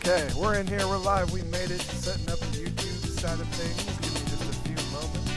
Okay, we're in here, we're live, we made it, setting up the YouTube side of things. Give me just a few moments.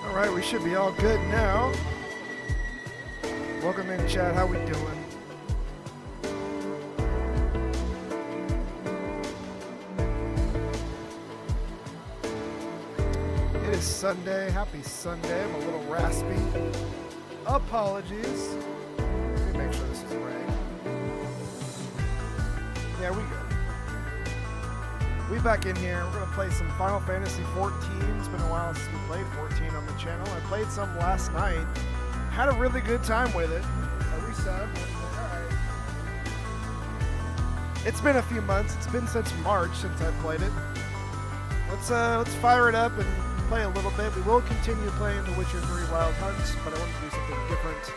Alright, we should be all good now. Welcome in, chat. How we doing? It is Sunday. Happy Sunday. I'm a little raspy. Apologies. Let me make sure this is right. Yeah, we good. We back in here. We're going to play some Final Fantasy 14. It's been a while since we played 14 on the channel. I played some last night. Had a really good time with it. I reset. Alright. It's been a few months. It's been since March since I played it. Let's fire it up and play a little bit. We will continue playing The Witcher 3 Wild Hunt, but I want to do something different.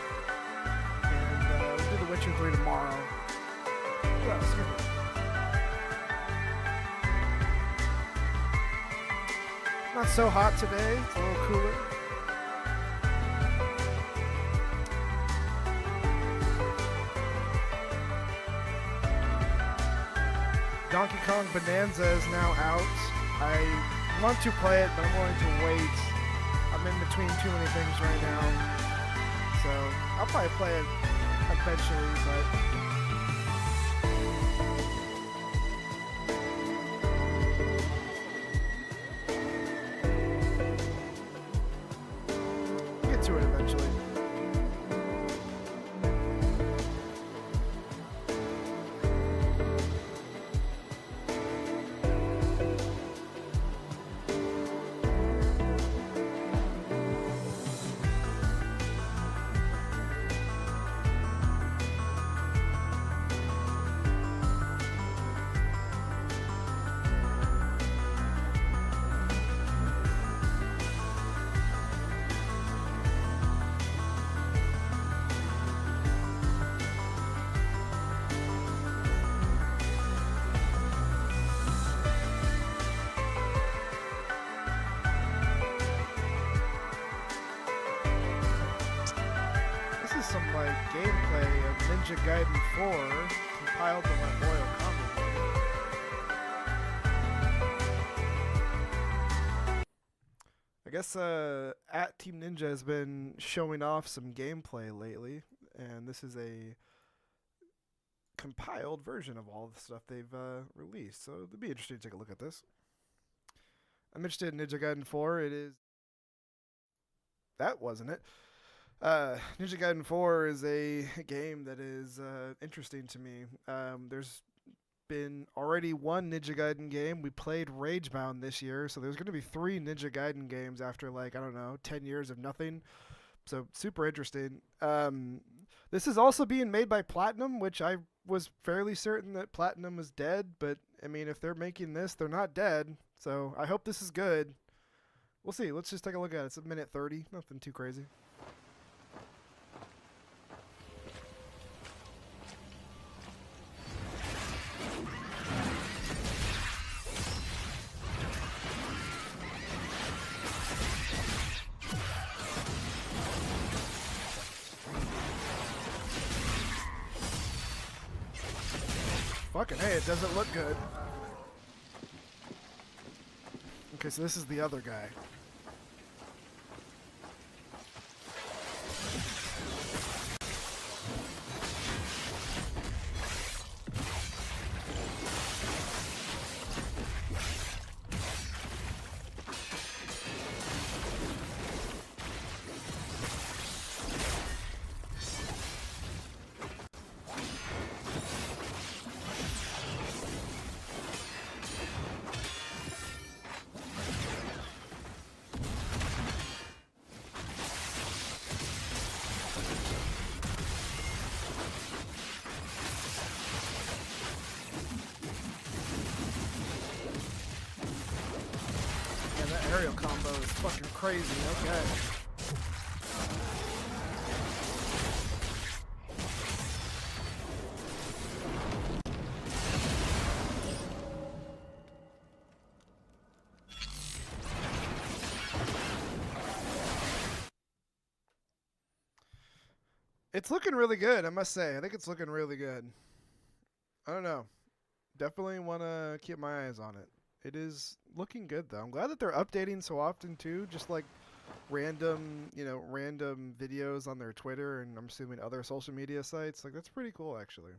And we'll do The Witcher 3 tomorrow. Oh, excuse me. Not so hot today, it's a little cooler. Donkey Kong Bonanza is now out. I want to play it, but I'm willing to wait. I'm in between too many things right now. So I'll probably play it eventually, but to it eventually. Some like gameplay of Ninja Gaiden 4 compiled by my boy Okami. guess at Team Ninja has been showing off some gameplay lately, and this is a compiled version of all the stuff they've released. So it'd be interesting to take a look at this. I'm interested in Ninja Gaiden 4. It is. That wasn't it. Ninja Gaiden 4 is a game that is interesting to me. There's been already one Ninja Gaiden game. We played Ragebound this year, so there's going to be 3 Ninja Gaiden games after, like, I don't know, 10 years of nothing. So super interesting. This is also being made by Platinum, which I was fairly certain that Platinum was dead, but I mean, if they're making this, they're not dead. So I hope this is good. We'll see. Let's just take a look at it. It's a minute 30. Nothing too crazy. Fucking hey, it doesn't look good. Okay, so this is the other guy. Aerial combo is fucking crazy, okay. It's looking really good, I must say. I think it's looking really good. I don't know. Definitely want to keep my eyes on it. It is looking good, though. I'm glad that they're updating so often, too. Just like random videos on their Twitter and I'm assuming other social media sites. Like, that's pretty cool, actually.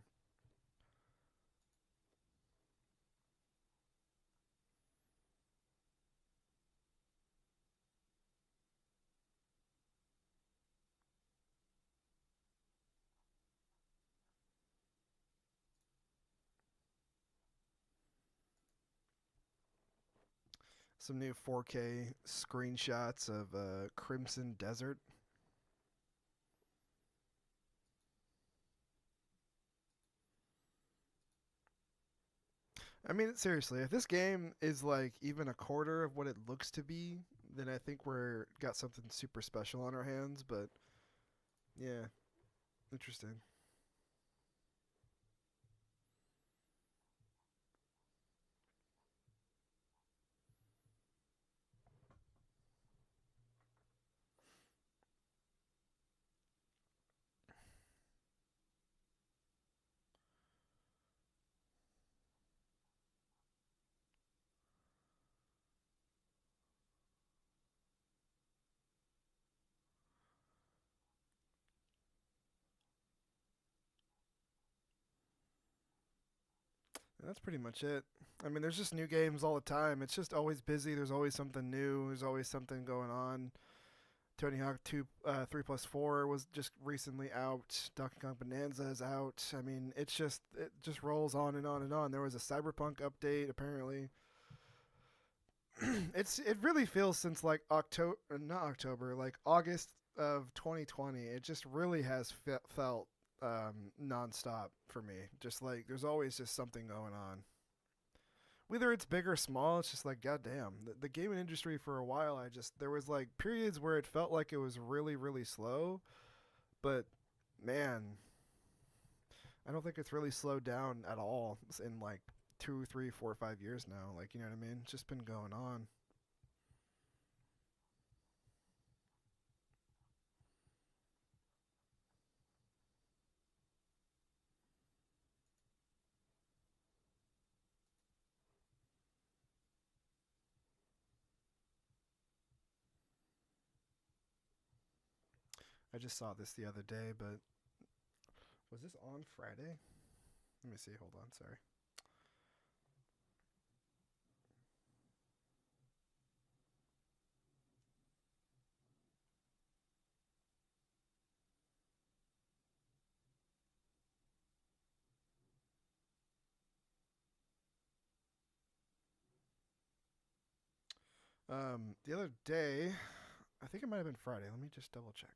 Some new 4K screenshots of Crimson Desert. I mean, seriously, if this game is like even a quarter of what it looks to be, then I think we're got something super special on our hands. But yeah, interesting. And that's pretty much it. I mean, there's just new games all the time. It's just always busy. There's always something new. There's always something going on. Tony Hawk 3+4 was just recently out. Donkey Kong Bonanza is out. I mean, it just rolls on and on and on. There was a Cyberpunk update apparently. It really feels since like October, not October, like August of 2020. It just really has felt nonstop for me. Just like there's always just something going on. Whether it's big or small, it's just like goddamn. The gaming industry for a while, there was like periods where it felt like it was really really slow, but man, I don't think it's really slowed down at all in like 2, 3, 4, 5 years now. Like you know what I mean? It's just been going on. I just saw this the other day, but was this on Friday? Let me see. Hold on. Sorry. The other day, I think it might have been Friday. Let me just double check.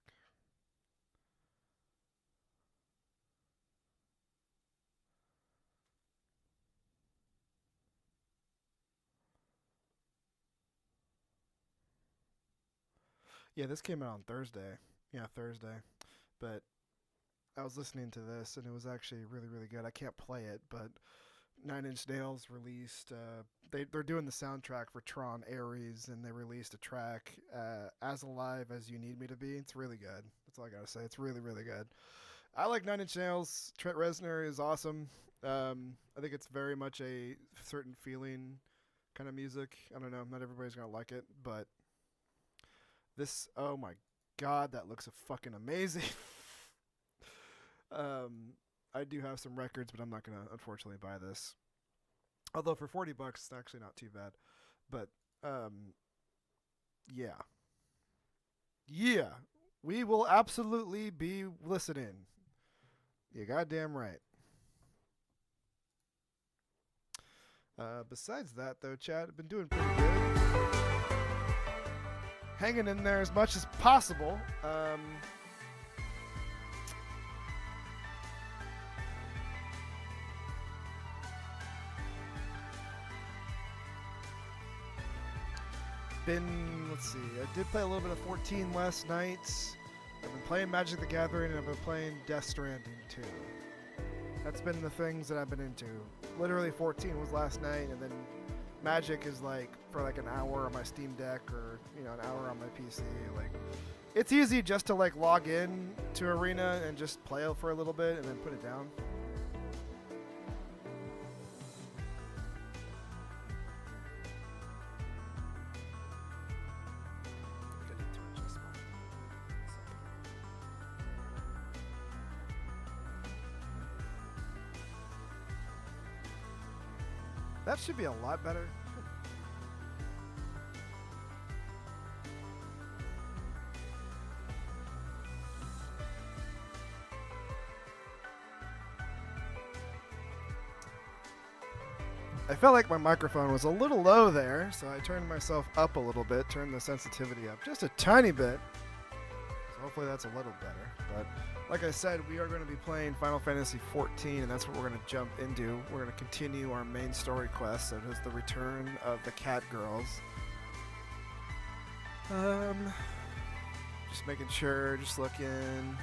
Yeah, this came out on Thursday. Yeah, Thursday. But I was listening to this, and it was actually really, really good. I can't play it, but Nine Inch Nails released. They're doing the soundtrack for Tron Ares, and they released a track, "As Alive as You Need Me to Be." It's really good. That's all I gotta say. It's really, really good. I like Nine Inch Nails. Trent Reznor is awesome. I think it's very much a certain feeling kind of music. I don't know. Not everybody's gonna like it, but this. Oh my god, that looks fucking amazing. I do have some records, but I'm not gonna unfortunately buy this. Although for $40, it's actually not too bad. But yeah, yeah, we will absolutely be listening. You goddamn right. Besides that, though, Chad, I've been doing pretty good. Hanging in there as much as possible. Let's see, I did play a little bit of 14 last night. I've been playing Magic the Gathering, and I've been playing Death Stranding too. That's been the things that I've been into. Literally 14 was last night, and then Magic is like for like an hour on my Steam Deck, or an hour on my PC. Like, it's easy just to like log in to Arena and just play it for a little bit and then put it down. That should be a lot better. I felt like my microphone was a little low there, so I turned myself up a little bit, turned the sensitivity up just a tiny bit. So hopefully that's a little better. But like I said, we are going to be playing Final Fantasy XIV, and that's what we're going to jump into. We're going to continue our main story quest, that is the return of the Cat Girls. Just making sure, just looking.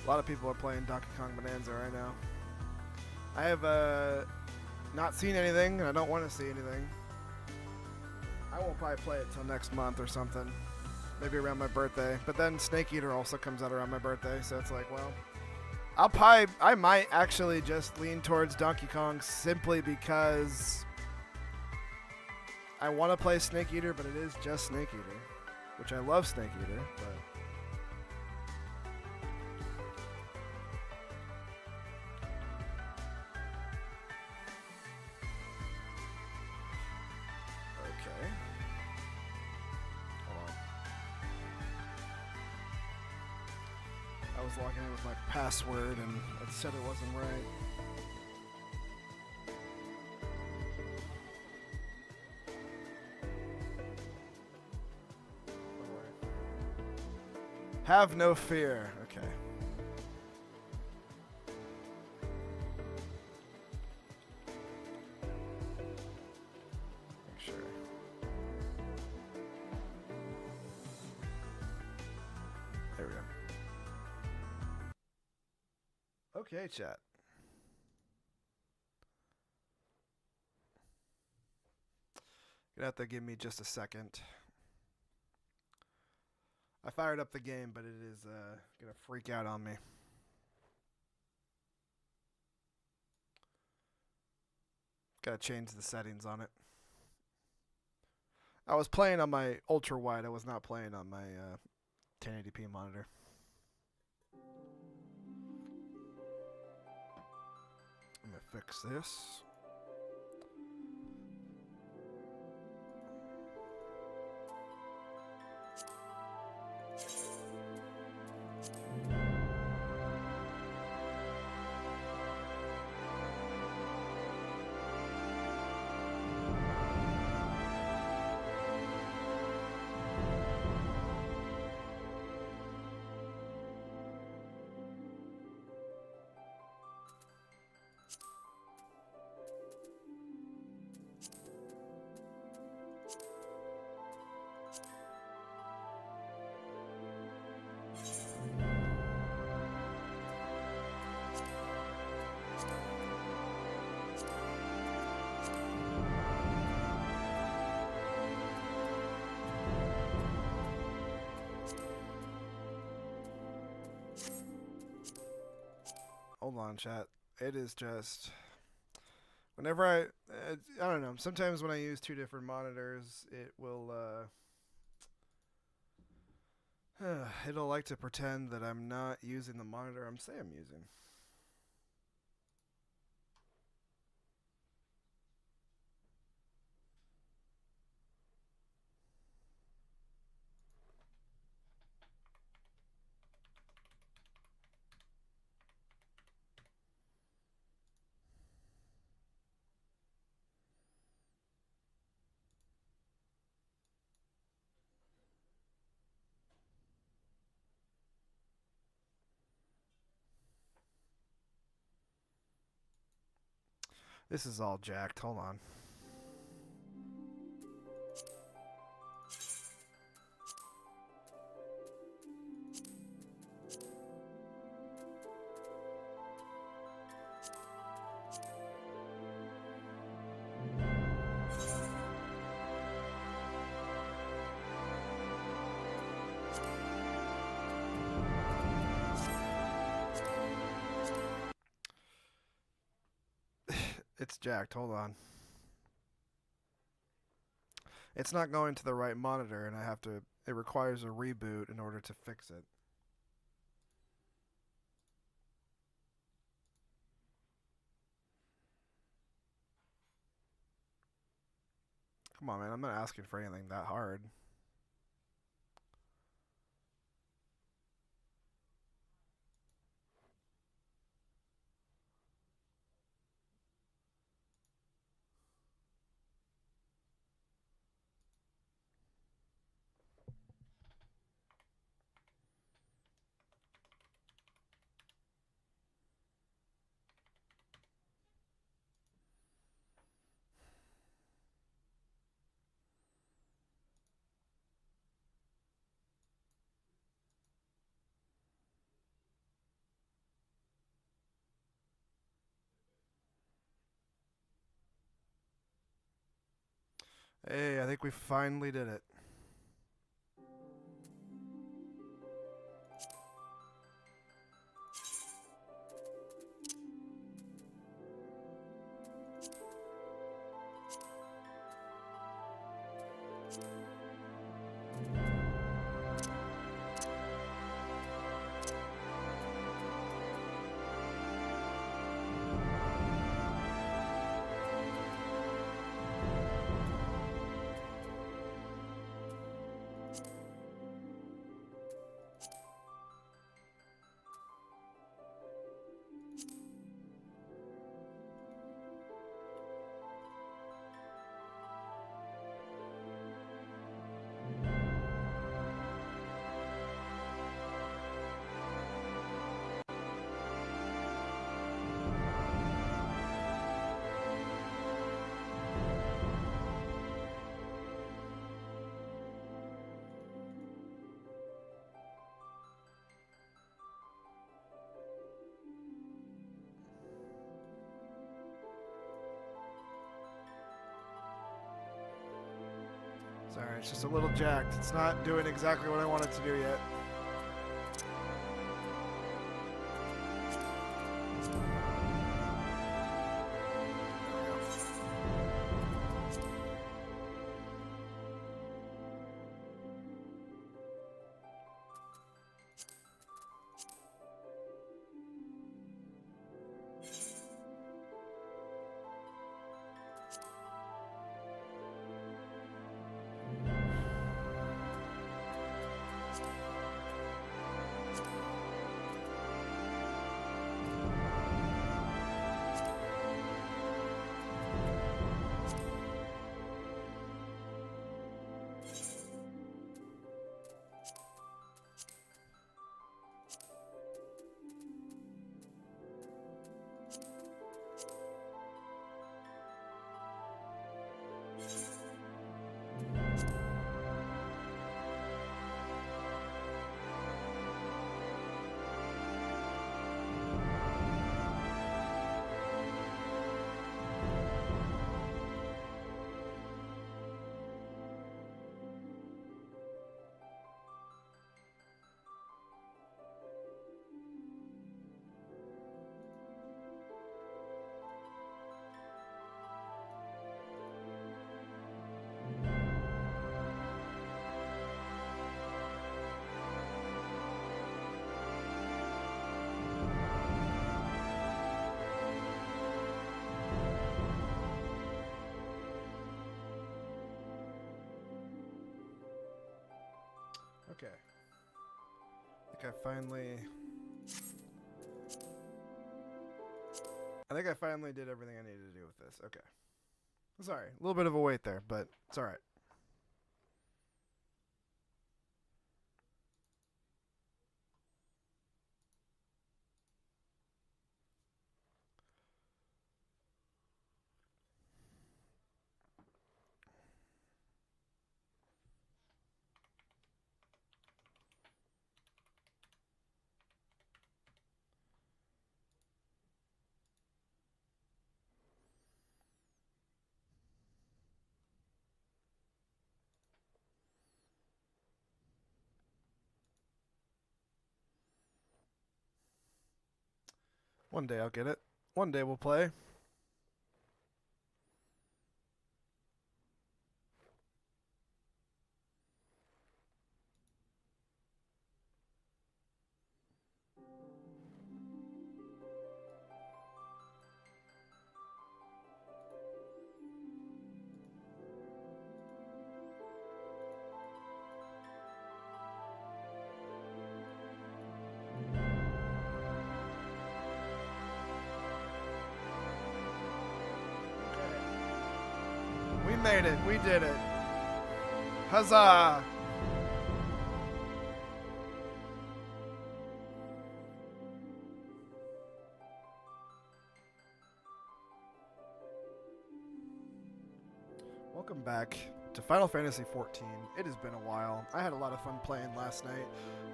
A lot of people are playing Donkey Kong Bonanza right now. I have not seen anything, and I don't want to see anything. I won't probably play it till next month or something. Maybe around my birthday. But then Snake Eater also comes out around my birthday, so it's like, well, I might actually just lean towards Donkey Kong simply because I want to play Snake Eater, but it is just Snake Eater, which I love Snake Eater, but. I was logging in with my password and it said it wasn't right. Don't worry. Have no fear. Okay. Okay, chat. Gonna have to give me just a second. I fired up the game, but it is gonna freak out on me. Gotta change the settings on it. I was playing on my ultra wide. I was not playing on my 1080p monitor. I'm gonna fix this. Hold on, chat. It is just whenever I don't know. Sometimes when I use two different monitors, it will it'll like to pretend that I'm not using the monitor I'm saying I'm using. This is all jacked. Hold on. It's jacked. Hold on. It's not going to the right monitor, and I have to. It requires a reboot in order to fix it. Come on, man. I'm not asking for anything that hard. Hey, I think we finally did it. It's just a little jacked. It's not doing exactly what I want it to do yet. Okay. I think I finally did everything I needed to do with this. Okay. Sorry, a little bit of a wait there, but it's alright. One day I'll get it. One day we'll play. We made it. We did it. Huzzah! Welcome back to Final Fantasy XIV. It has been a while. I had a lot of fun playing last night.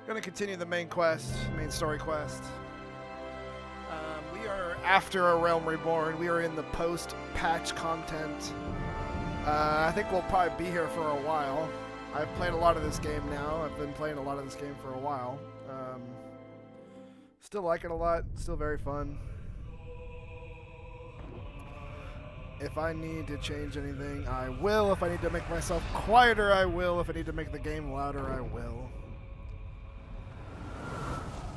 Gonna continue the main quest, main story quest. We are after A Realm Reborn. We are in the post-patch content. I think we'll probably be here for a while. I've played a lot of this game now. I've been playing a lot of this game for a while. Still like it a lot. Still very fun. If I need to change anything, I will. If I need to make myself quieter, I will. If I need to make the game louder, I will.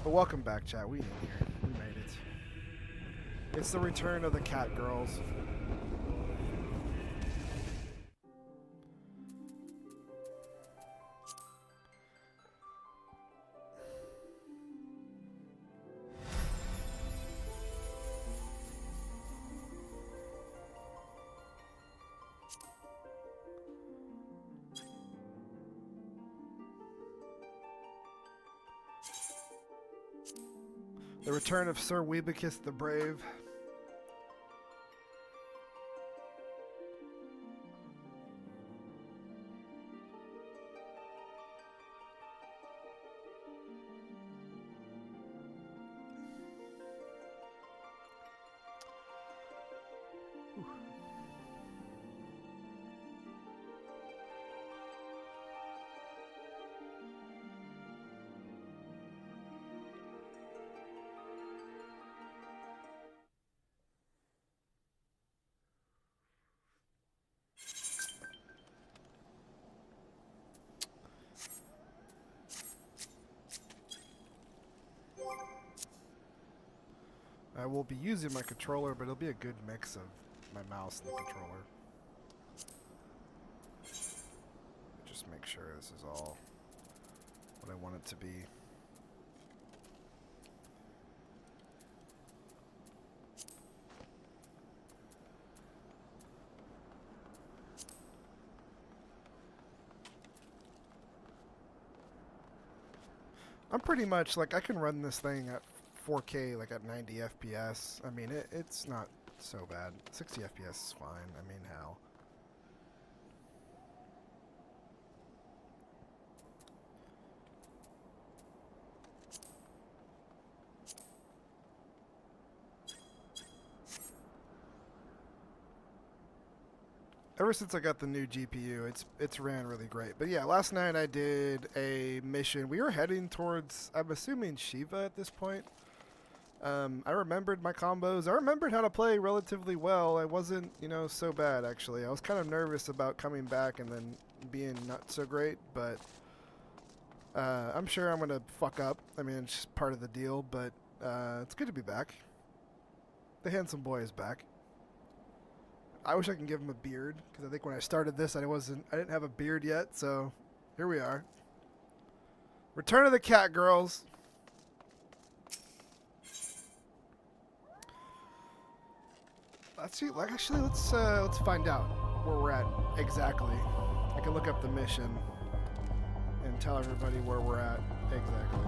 But welcome back, chat. We in here. We made it. It's the return of the cat girls. The return of Sir Weebicus the Brave. I will be using my controller, but it'll be a good mix of my mouse and the controller. Just make sure this is all what I want it to be. I'm pretty much like I can run this thing at 4K, like at 90 FPS. I mean, it's not so bad. 60 FPS is fine. I mean, hell. Ever since I got the new GPU, it's ran really great. But yeah, last night I did a mission. We were heading towards, I'm assuming, Shiva at this point. I remembered my combos. I remembered how to play relatively well. I wasn't, you know, so bad, actually. I was kind of nervous about coming back and then being not so great, but I'm sure I'm going to fuck up. I mean, it's just part of the deal, but it's good to be back. The handsome boy is back. I wish I could give him a beard, because I think when I started this, I didn't have a beard yet, so here we are. Return of the Cat Girls. Actually, let's find out where we're at exactly. I can look up the mission and tell everybody where we're at exactly.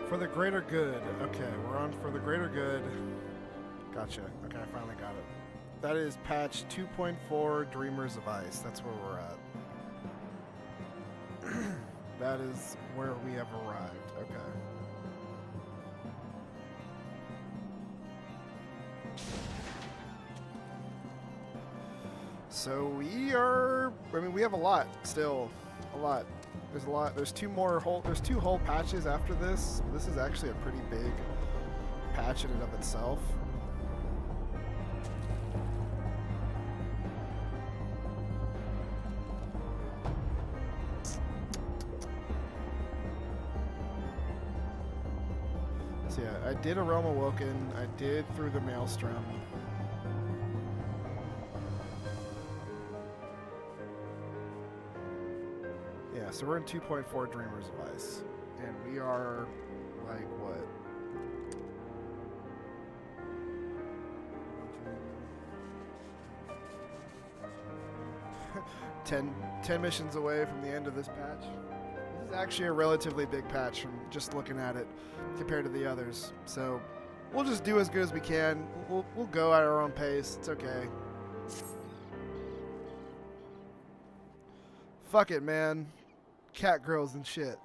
For the greater good. Okay, we're on for the greater good. Gotcha. Okay, I finally got it. That is patch 2.4 Dreamers of Ice. That's where we're at. That is where we have arrived. Okay. So we are, I mean, we have a lot still. A lot. There's a lot. There's two whole patches after this. This is actually a pretty big patch in and of itself. So yeah, I did a Realm Awoken. I did Through the Maelstrom. Yeah, so we're in 2.4 Dreamers of Ice. And we are, like, what? 10 missions away from the end of this patch. This is actually a relatively big patch from just looking at it compared to the others. So we'll just do as good as we can. We'll go at our own pace. It's okay. Fuck it, man. Cat girls and shit.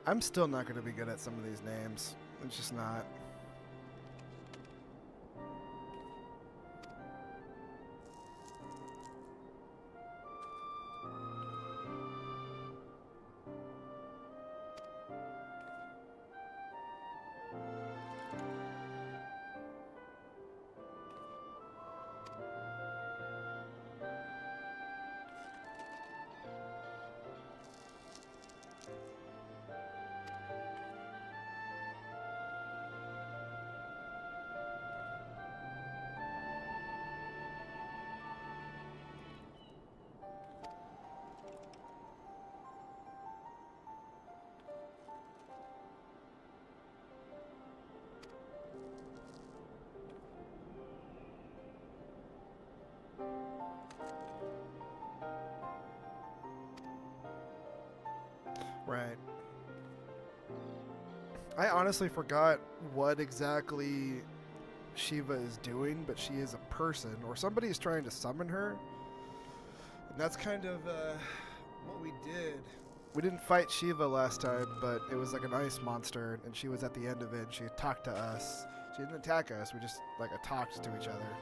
I'm still not going to be good at some of these names. It's just not. Right. I honestly forgot what exactly Shiva is doing, but she is a person, or somebody is trying to summon her. And that's kind of what we did. We didn't fight Shiva last time, but it was like an ice monster, and she was at the end of it, and she talked to us. She didn't attack us, we just like talked to each other.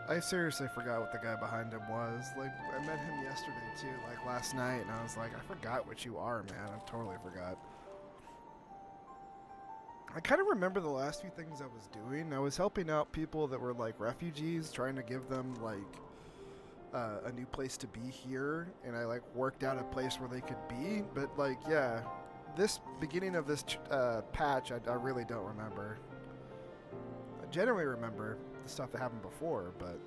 I seriously forgot what the guy behind him was. Like, I met him yesterday too, like last night, and I was like, I forgot what you are, man. I totally forgot. I kind of remember the last few things I was doing. I was helping out people that were like refugees, trying to give them like a new place to be here, and I like worked out a place where they could be. But like, yeah, this beginning of this patch, I really don't remember. I generally remember the stuff that happened before, but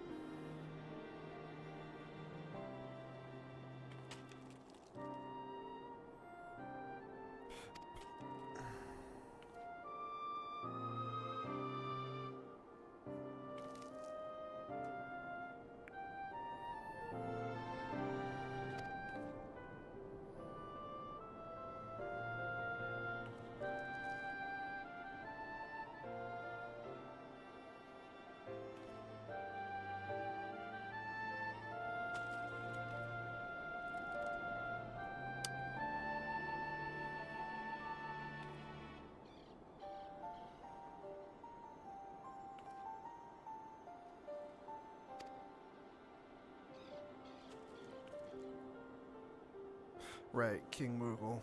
Right, King Moogle.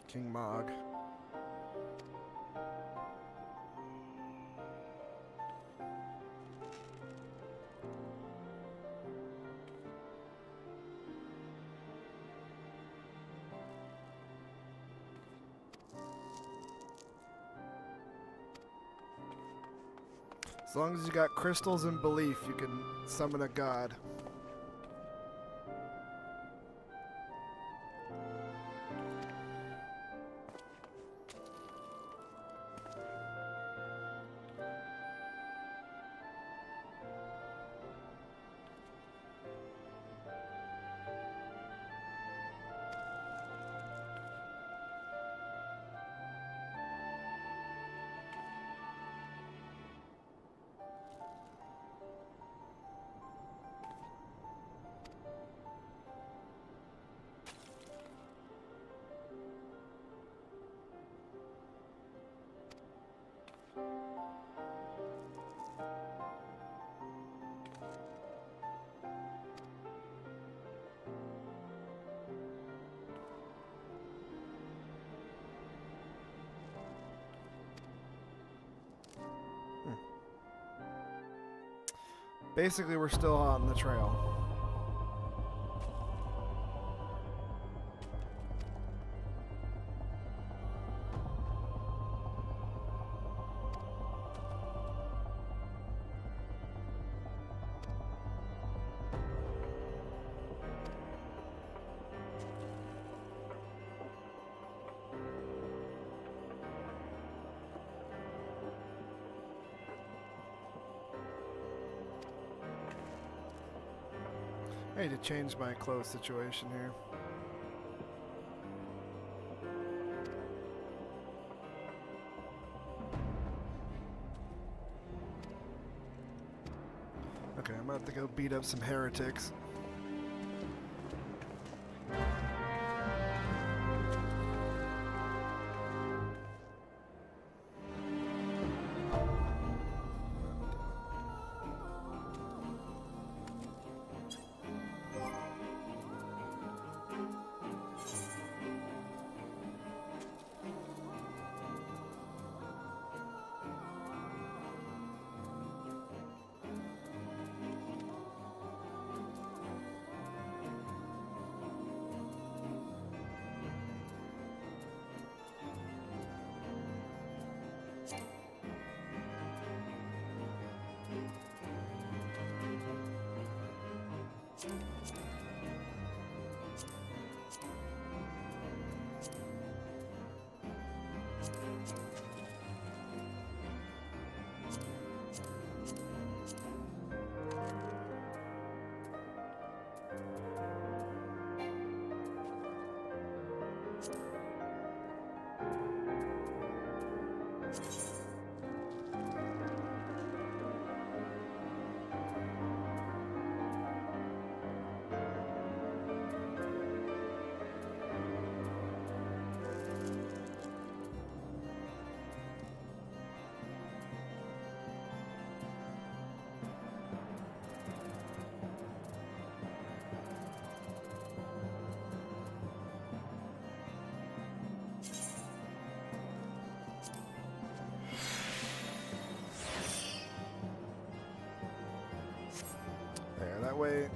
King Mog. As long as you got crystals and belief, you can summon a god. Basically, we're still on the trail. I need to change my clothes situation here. Okay, I'm about to go beat up some heretics. That way,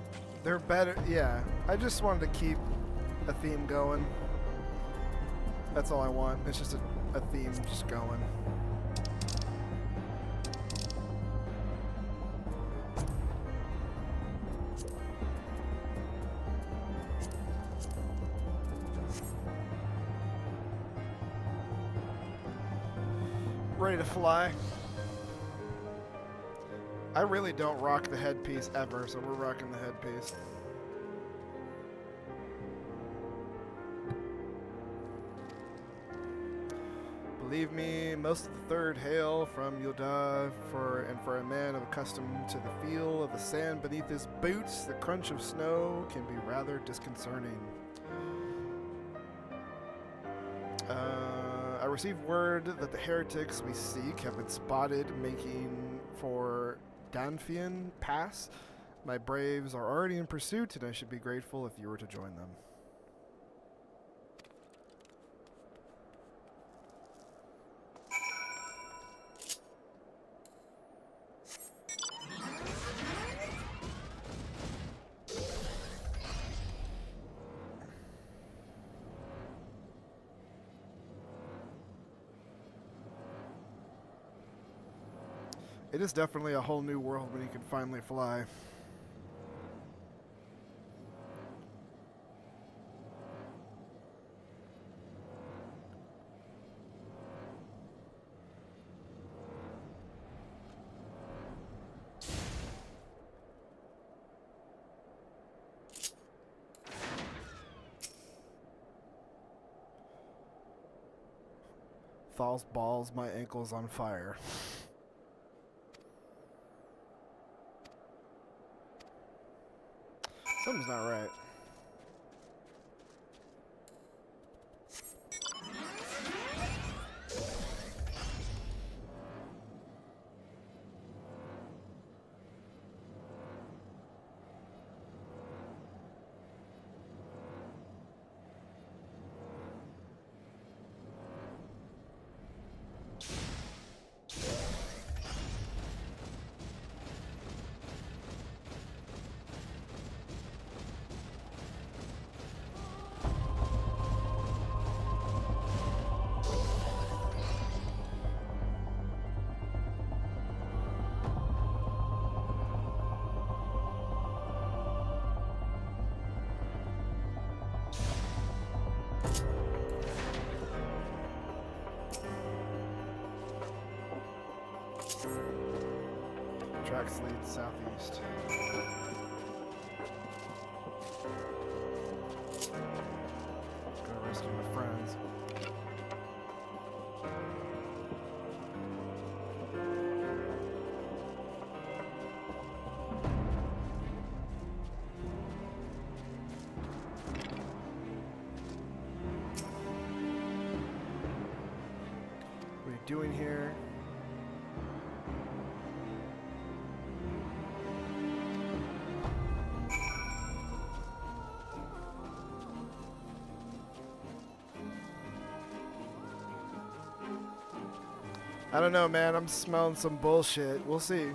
they're better. Yeah, I just wanted to keep a theme going. That's all I want. It's just a theme just going. Ready to fly. I really don't rock the headpiece ever, so we're rocking the headpiece. Believe me, most of the third hail from Yoda, for a man accustomed to the feel of the sand beneath his boots, the crunch of snow can be rather disconcerting. I received word that the heretics we seek have been spotted making for Danfian Pass. My braves are already in pursuit, and I should be grateful if you were to join them. It is definitely a whole new world when you can finally fly. Thaws balls, my ankle's on fire. Something's not right. Tracks lead southeast. Go rescue my friends. What are you doing here? I don't know, man. I'm smelling some bullshit. We'll see.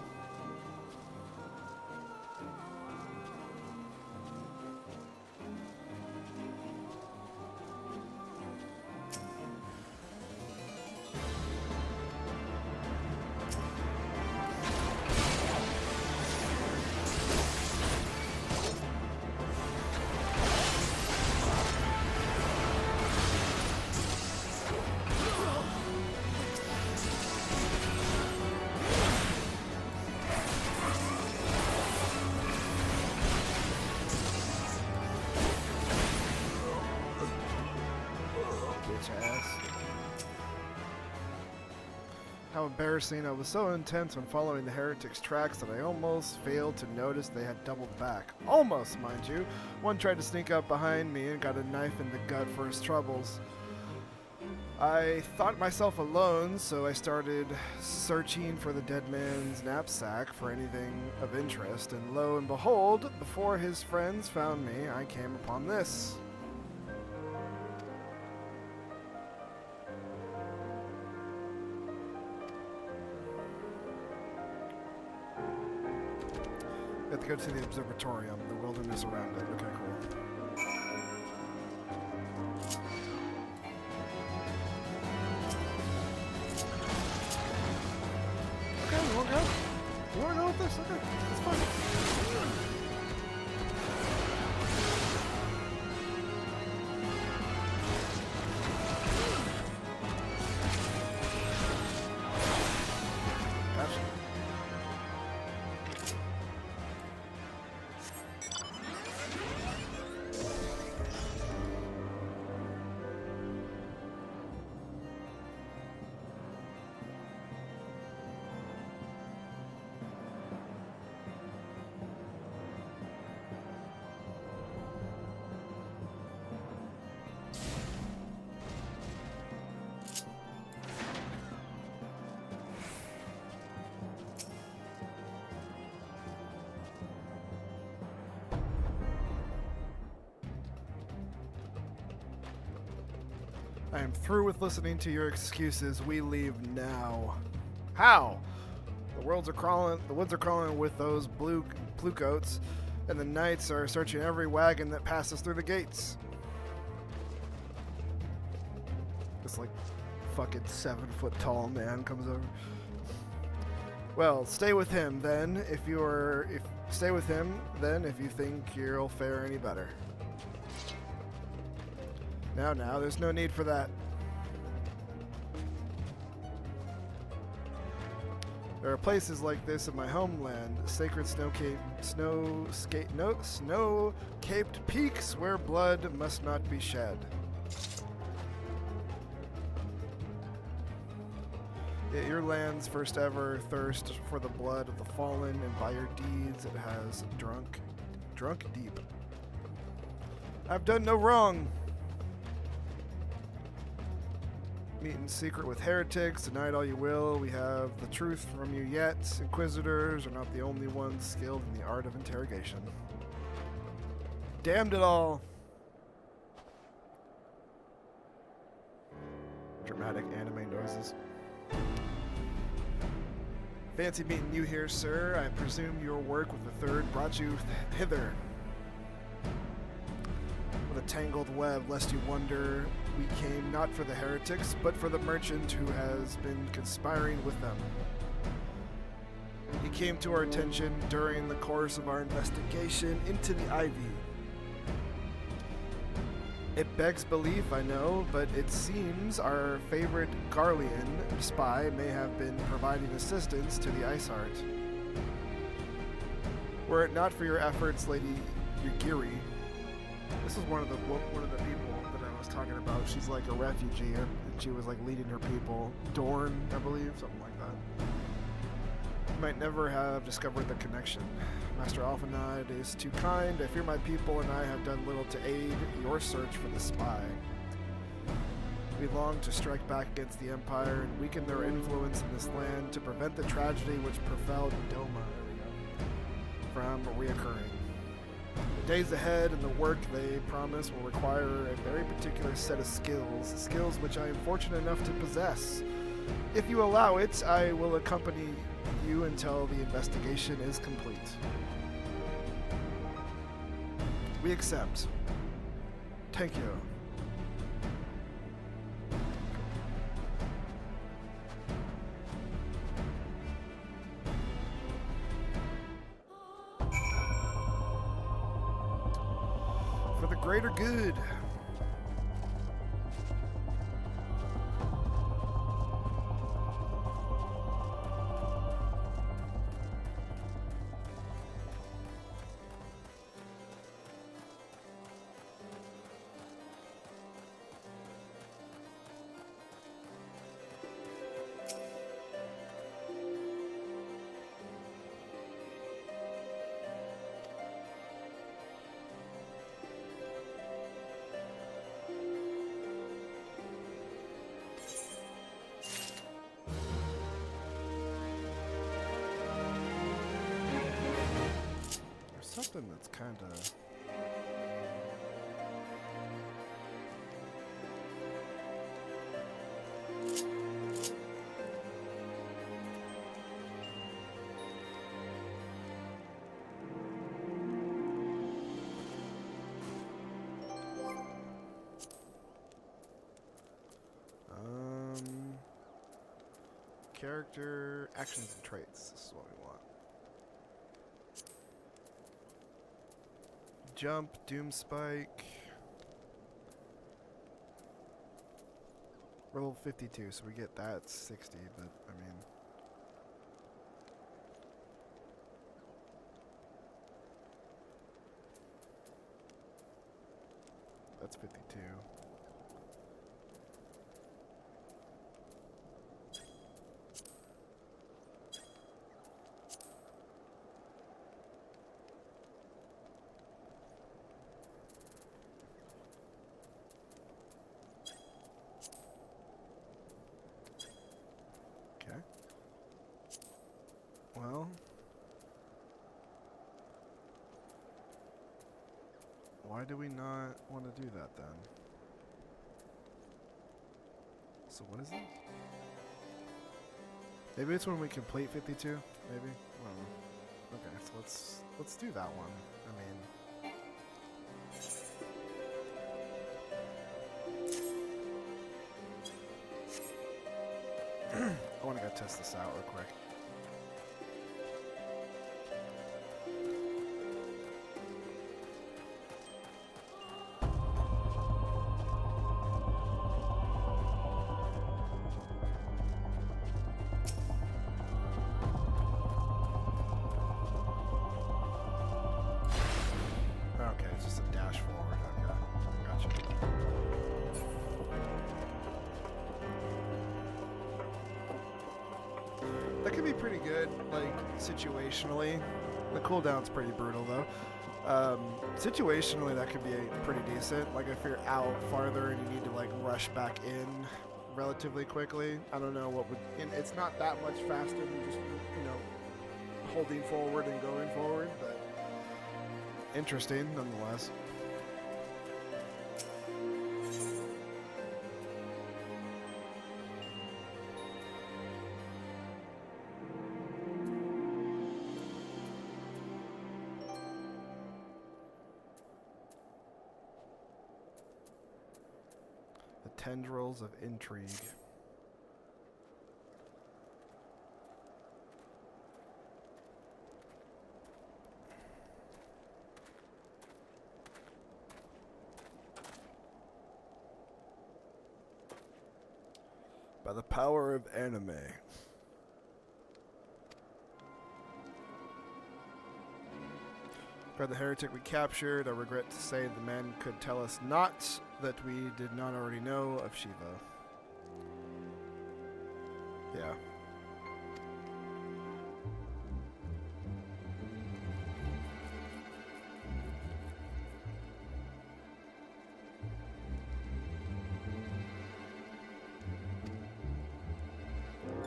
How embarrassing. I was so intense when following the heretics' tracks that I almost failed to notice they had doubled back. Almost, mind you. One tried to sneak up behind me and got a knife in the gut for his troubles. I thought myself alone, so I started searching for the dead man's knapsack for anything of interest, and lo and behold, before his friends found me, I came upon this. We have to go to the observatorium, the wilderness around it. Okay, cool. Okay, you wanna go? You wanna go with this? Okay, that's fine. Gotcha. I am through with listening to your excuses. We leave now. How? The woods are crawling with those blue coats, and the knights are searching every wagon that passes through the gates. This like fucking 7-foot tall man comes over. Well, stay with him then. If stay with him then, if you think you'll fare any better. Now, there's no need for that. There are places like this in my homeland, sacred snow-capped peaks where blood must not be shed. Yet your land's first ever thirst for the blood of the fallen, and by your deeds it has drunk deep. I've done no wrong. Meet in secret with heretics, deny it all you will. We have the truth from you yet. Inquisitors are not the only ones skilled in the art of interrogation. Damned it all! Dramatic anime noises. Fancy meeting you here, sir. I presume your work with the Third brought you hither. With a tangled web, lest you wonder, we came not for the heretics, but for the merchant who has been conspiring with them. He came to our attention during the course of our investigation into the Ivy. It begs belief, I know, but it seems our favorite Garlean spy may have been providing assistance to the Ice Heart. Were it not for your efforts, Lady Yugiri, this is one of the people that I was talking about. She's like a refugee, and she was like leading her people. Dorn, I believe, something like that. You might never have discovered the connection. Master Alphanide is too kind. I fear my people and I have done little to aid your search for the spy. We long to strike back against the Empire and weaken their influence in this land to prevent the tragedy which befell Doma from reoccurring. The days ahead and the work they promise will require a very particular set of skills which I am fortunate enough to possess. If you allow it, I will accompany you until the investigation is complete. We accept. Thank you. For the greater good. Something that's kind of... Character, actions, and traits. This is what we want. Jump, Doom Spike. We're level 52, so we get that 60, but I mean... That's 52. Well, why do we not want to do that then? So what is it? Maybe it's when we complete 52, maybe? I don't know. Okay, so let's do that one. I mean, I want to go test this out real quick. could be pretty good, like, situationally. The cooldown's pretty brutal, though. Situationally, that could be pretty decent. Like, if you're out farther and you need to, like, rush back in relatively quickly. I don't know what would... And it's not that much faster than just, you know, holding forward and going forward, but interesting, nonetheless. Tendrils of intrigue. By the power of anime. For the heretic we captured, I regret to say the man could tell us not that we did not already know of Shiva. Yeah.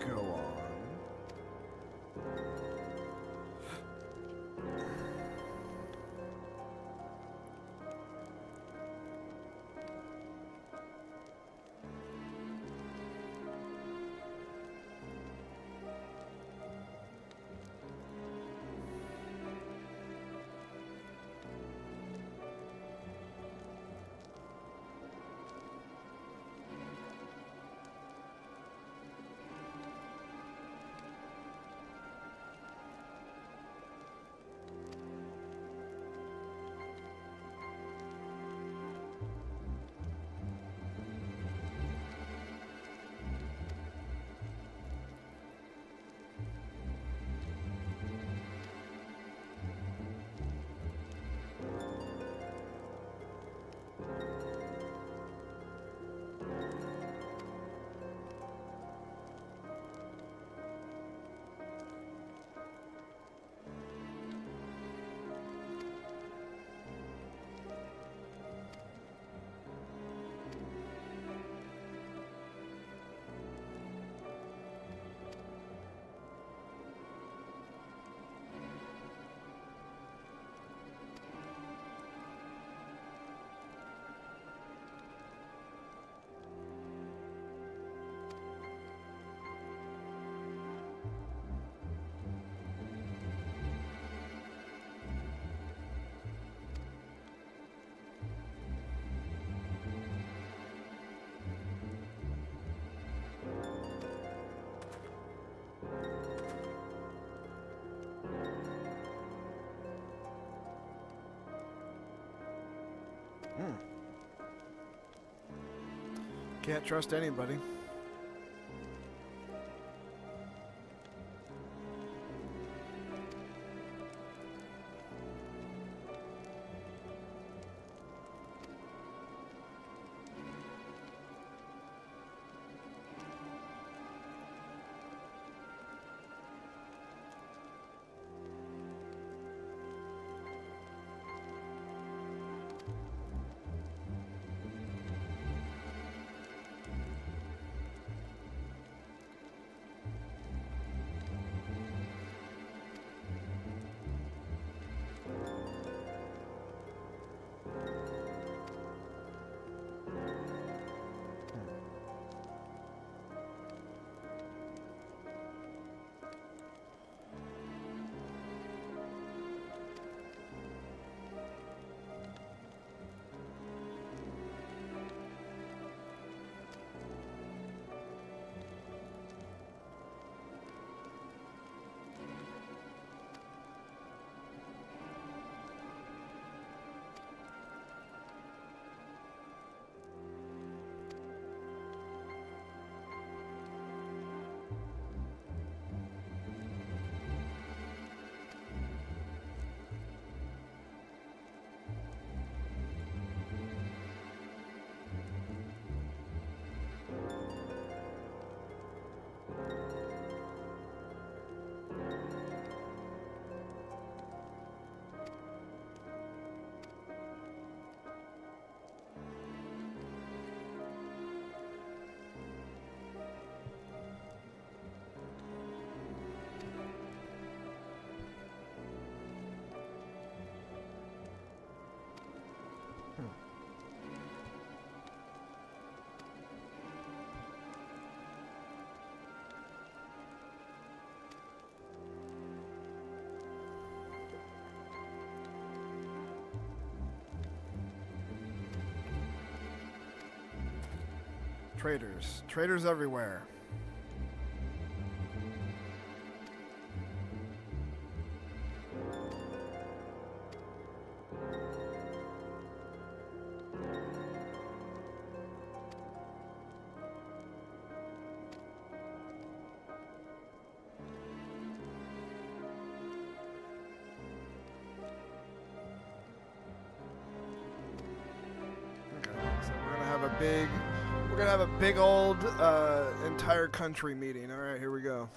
Go on. Can't trust anybody. Traitors. Traitors everywhere. We're gonna have a big old entire country meeting. All right, here we go.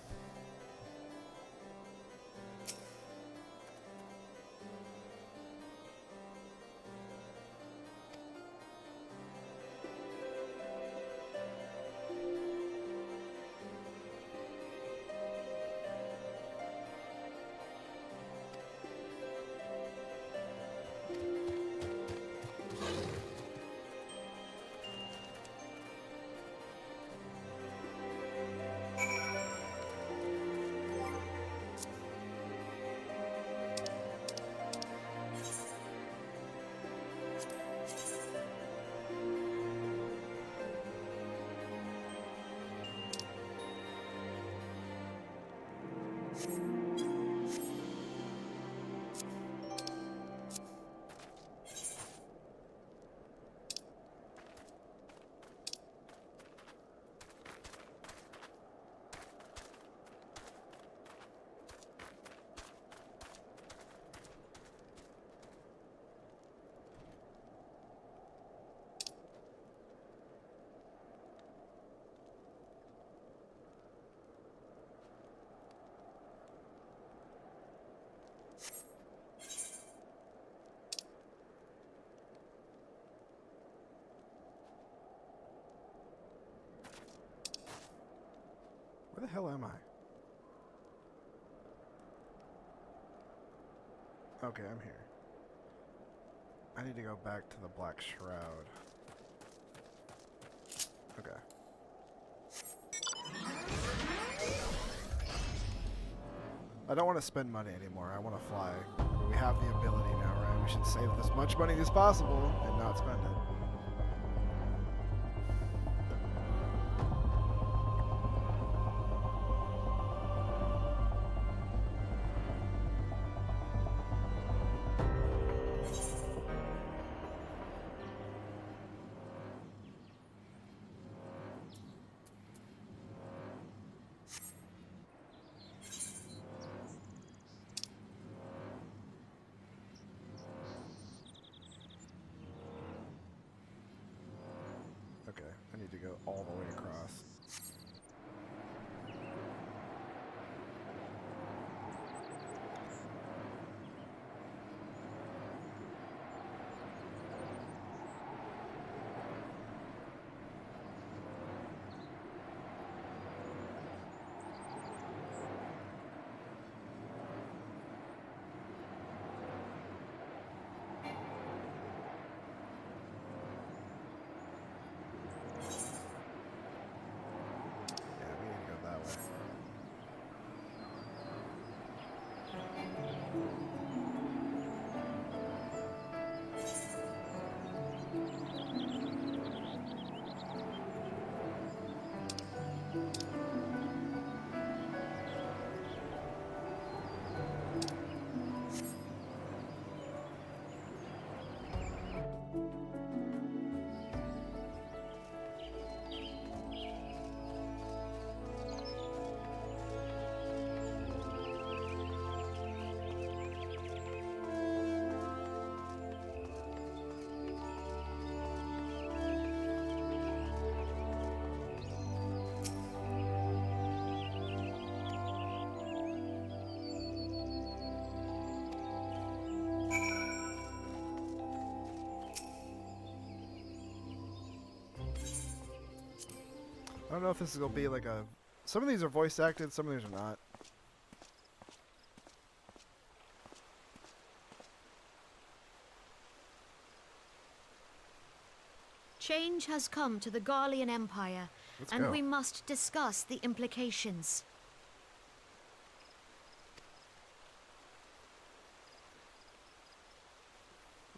Where the hell am I? Okay, I'm here. I need to go back to the Black Shroud. Okay. I don't want to spend money anymore. I want to fly. We have the ability now, right? We should save as much money as possible and not spend it. Okay, I need to go all the way across. I don't know if this is going to be like a... Some of these are voice acted, some of these are not. Change has come to the Garlean Empire, and we must discuss the implications.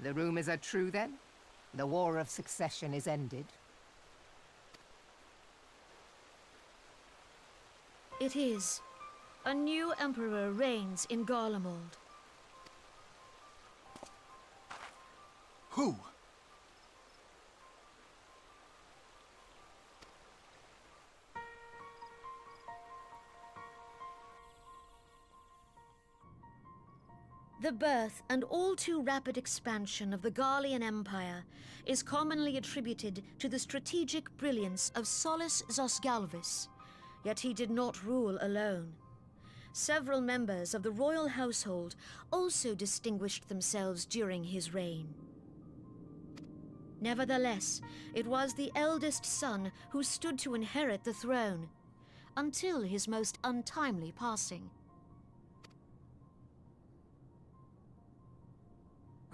The rumors are true then? The War of Succession is ended? It is. A new emperor reigns in Garlemald. Who? The birth and all too rapid expansion of the Garlean Empire is commonly attributed to the strategic brilliance of Solus Zosgalvis, yet he did not rule alone. Several members of the royal household also distinguished themselves during his reign. Nevertheless, it was the eldest son who stood to inherit the throne, until his most untimely passing.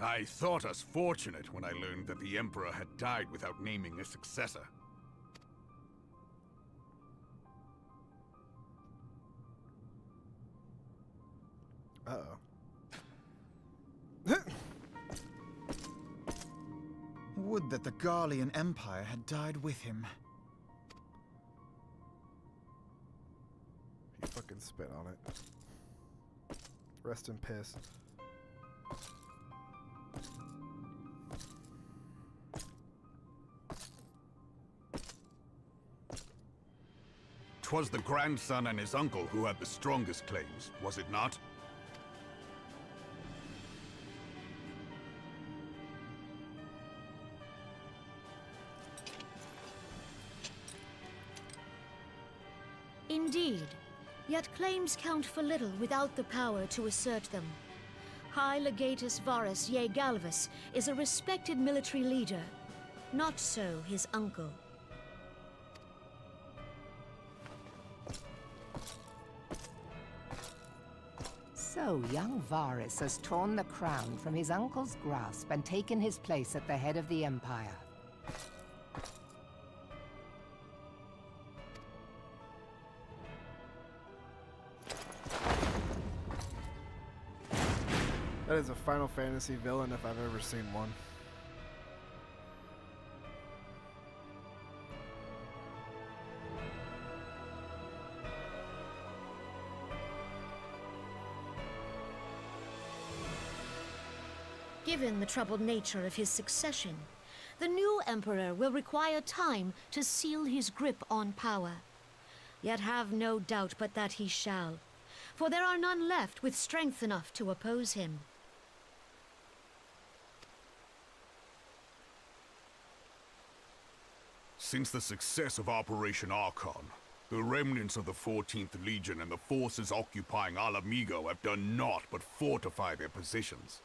I thought us fortunate when I learned that the Emperor had died without naming a successor. Uh-oh. Would that the Garlean Empire had died with him. You fucking spit on it. Rest in piss. 'Twas the grandson and his uncle who had the strongest claims, was it not? Indeed, yet claims count for little without the power to assert them. High Legatus Varus Ye Galvus is a respected military leader. Not so his uncle. So young Varus has torn the crown from his uncle's grasp and taken his place at the head of the Empire. That is a Final Fantasy villain if I've ever seen one. Given the troubled nature of his succession, the new emperor will require time to seal his grip on power. Yet have no doubt but that he shall, for there are none left with strength enough to oppose him. Since the success of Operation Archon, the remnants of the 14th Legion and the forces occupying Alamigo have done naught but fortify their positions.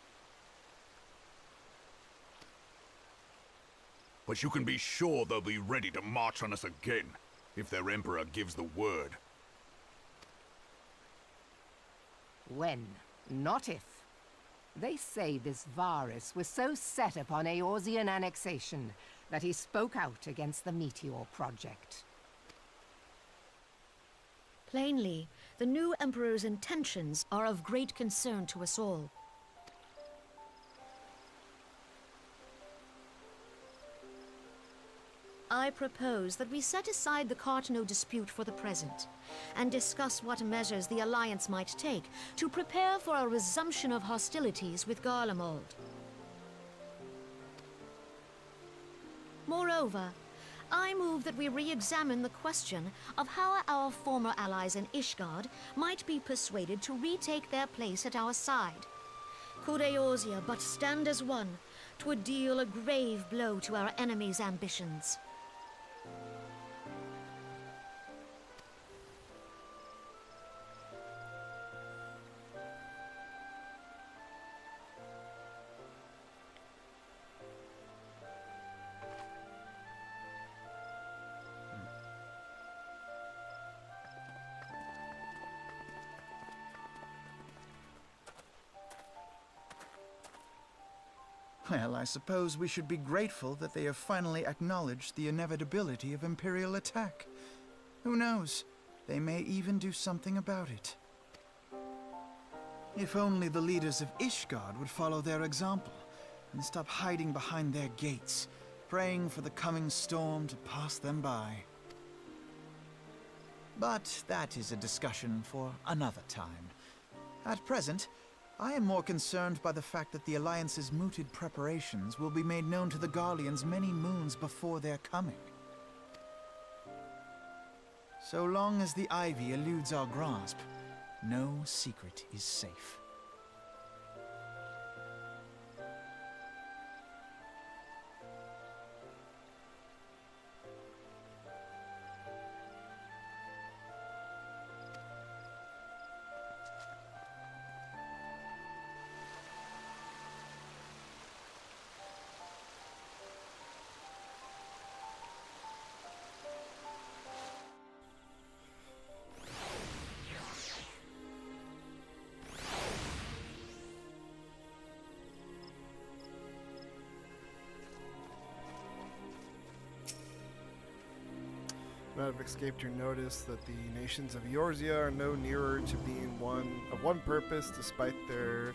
But you can be sure they'll be ready to march on us again, if their Emperor gives the word. When, not if. They say this Varus was so set upon Eorzean annexation that he spoke out against the Meteor Project. Plainly, the new emperor's intentions are of great concern to us all. I propose that we set aside the Cartano dispute for the present, and discuss what measures the Alliance might take to prepare for a resumption of hostilities with Garlemald. Moreover, I move that we re-examine the question of how our former allies in Ishgard might be persuaded to retake their place at our side. Could Eorzea but stand as one, 'twould deal a grave blow to our enemies' ambitions. Well, I suppose we should be grateful that they have finally acknowledged the inevitability of Imperial attack. Who knows? They may even do something about it. If only the leaders of Ishgard would follow their example and stop hiding behind their gates, praying for the coming storm to pass them by. But that is a discussion for another time. At present, I am more concerned by the fact that the Alliance's mooted preparations will be made known to the Garleans many moons before their coming. So long as the Ivy eludes our grasp, no secret is safe. Might have escaped your notice that the nations of Eorzea are no nearer to being one purpose, despite their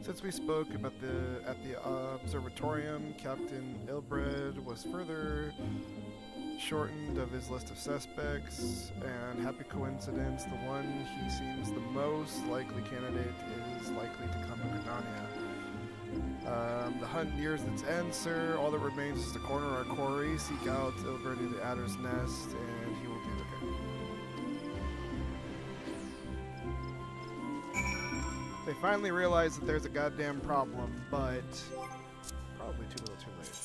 Since we spoke about at the observatorium, Captain Ilbred was further shortened of his list of suspects, and happy coincidence, the one he seems the most likely candidate is likely to come to Gridania. The hunt nears its end, sir. All that remains is to corner our quarry, seek out Ilbred in the Adder's Nest, and he will do the thing. They finally realize that there's a goddamn problem, but probably too little too late.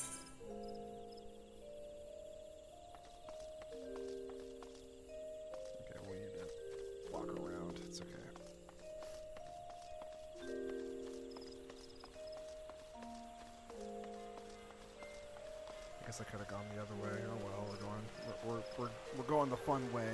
Okay, we need to walk around. It's okay. I guess I could have gone the other way. Oh well, we're going the fun way.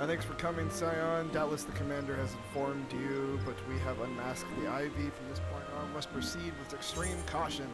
Thanks for coming, Scion. Doubtless the commander has informed you, but we have unmasked the Ivy. From this point on, must proceed with extreme caution.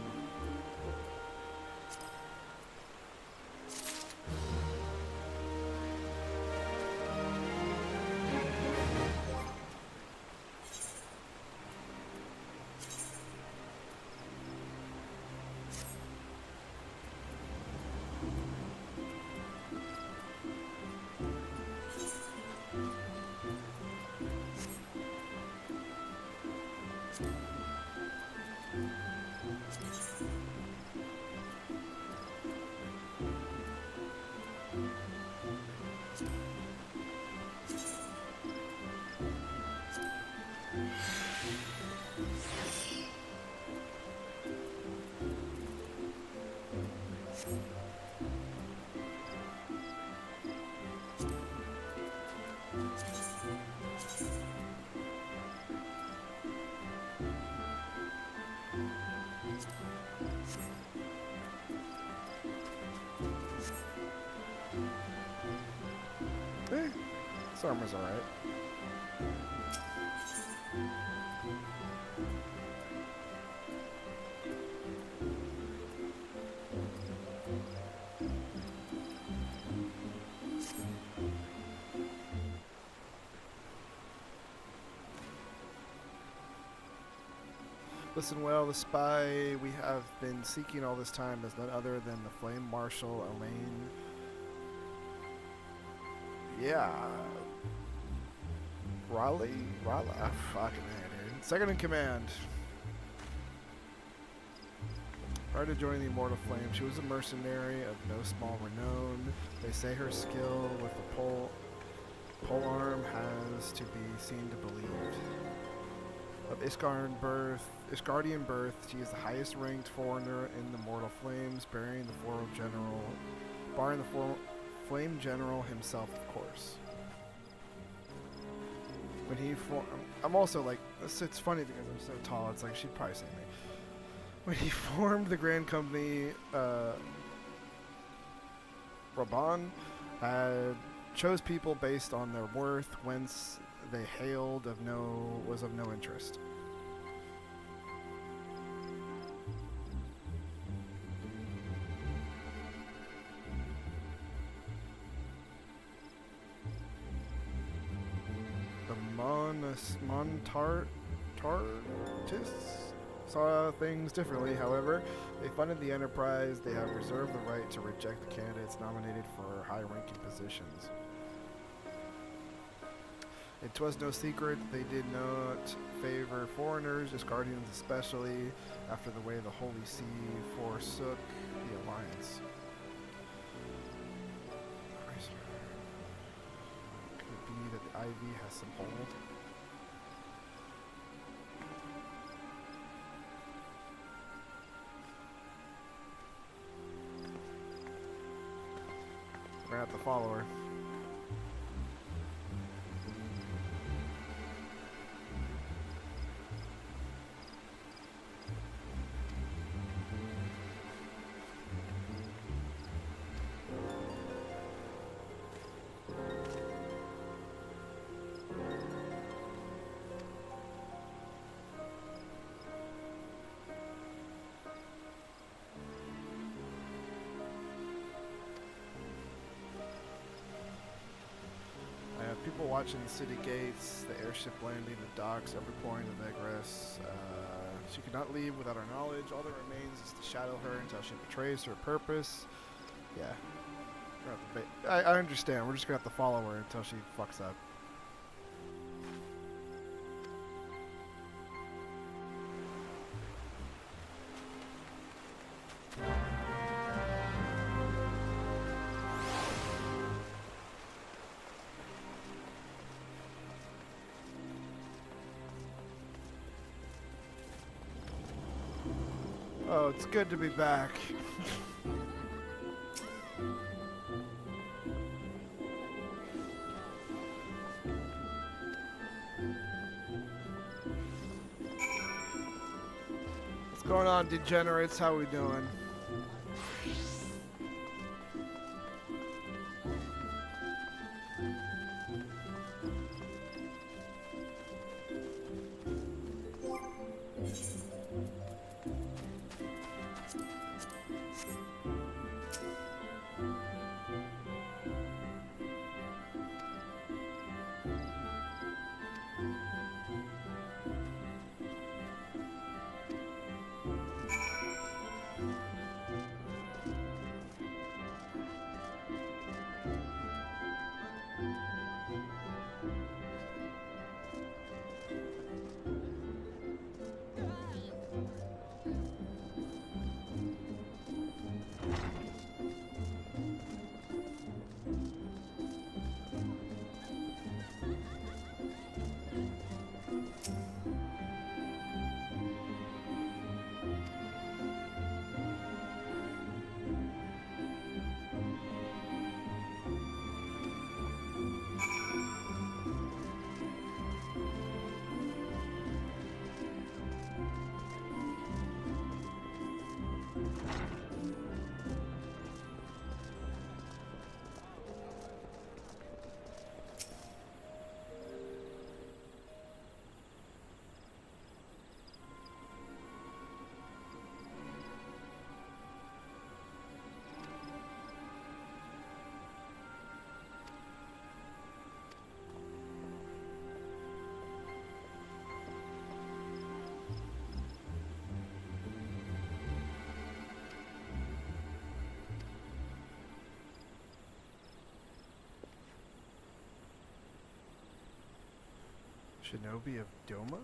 This armor's alright. Listen well, the spy we have been seeking all this time is none other than the Flame Marshal Elaine. Yeah. Raleigh? Fucking hell, dude. Second in command. Prior to joining the Immortal Flame, she was a mercenary of no small renown. They say her skill with the pole arm has to be seen to believe. Of Isgardian birth, she is the highest ranked foreigner in the Mortal Flames, barring the Flame General himself, of course. When he I'm also like, it's funny because I'm so tall, it's like she'd probably say me. When he formed the Grand Company, Raban chose people based on their worth, whence they hailed was of no interest. The Montartists saw things differently, however. They funded the enterprise. They have reserved the right to reject the candidates nominated for high-ranking positions. It was no secret that they did not favor foreigners, Asgardians especially, after the way the Holy See forsook the Alliance. Could it be that the Ivy has some hold? We're gonna have to follow her. People watching the city gates, the airship landing, the docks, every point of egress. She could not leave without our knowledge. All that remains is to shadow her until she betrays her purpose. Yeah. I understand. We're just going to have to follow her until she fucks up. Oh, it's good to be back. What's going on, degenerates? How we doing? Shinobi of Doma?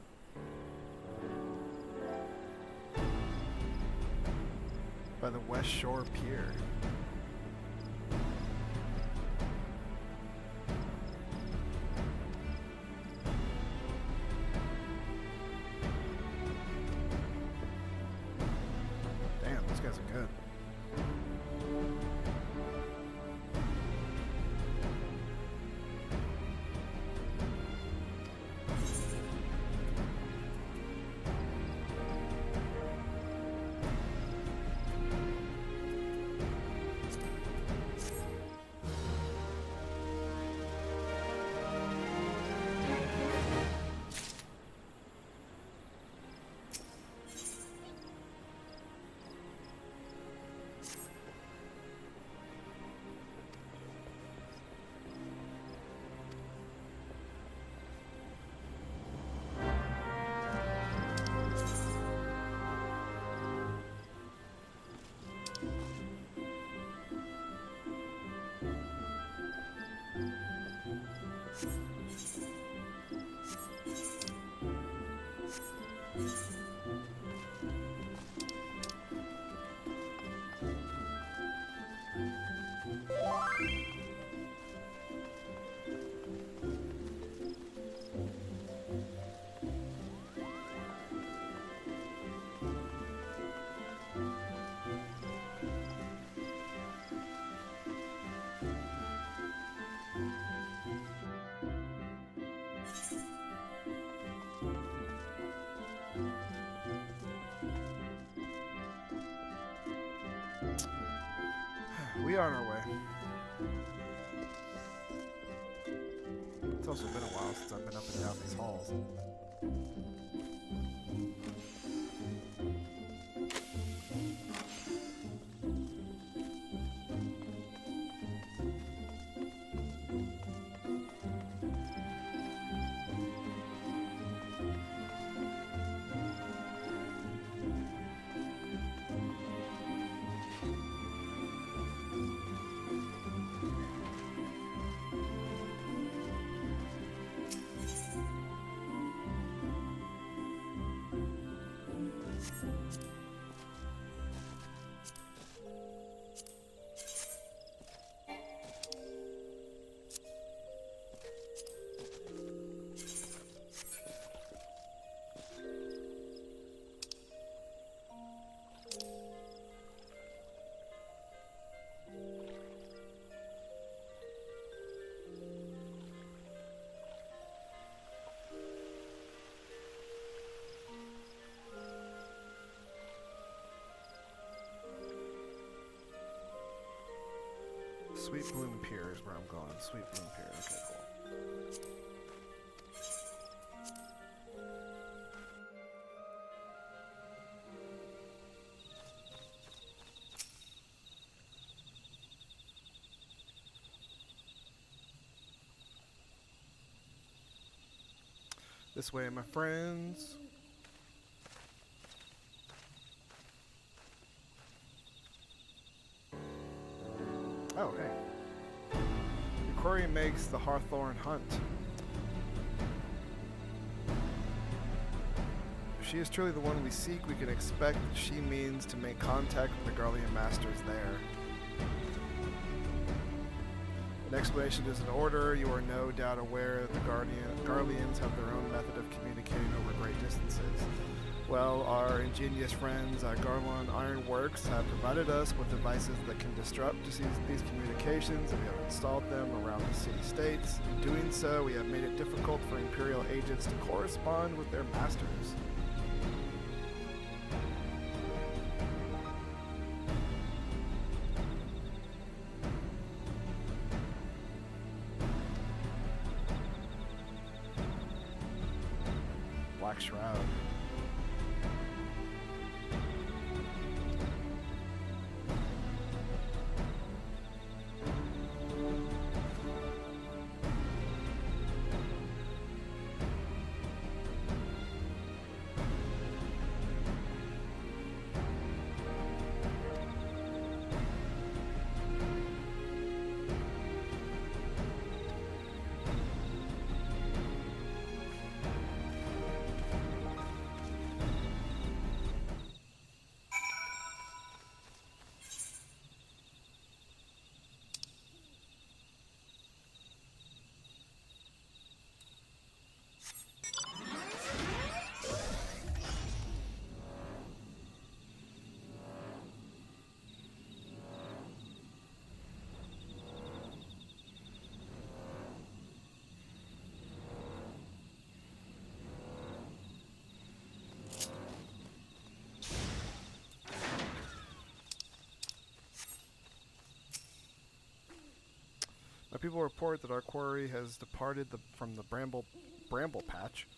By the West Shore Pier. Damn, those guys are good. We are on our way. It's also been a while since I've been up and down these halls. Sweet Bloom Pier is where I'm going. Sweet Bloom Pier. Okay, cool. This way, my friends. Oh, hey. The query makes the Hawthorne hunt. If she is truly the one we seek, we can expect that she means to make contact with the Garlean masters there. An explanation is in order. You are no doubt aware that the Garleans have their own method of communicating over great distances. Well, our ingenious friends at Garlean Ironworks have provided us with devices that can disrupt these communications, and we have installed them around the city-states. In doing so, we have made it difficult for Imperial agents to correspond with their masters. Black Shroud. My people report that our quarry has departed from the bramble patch.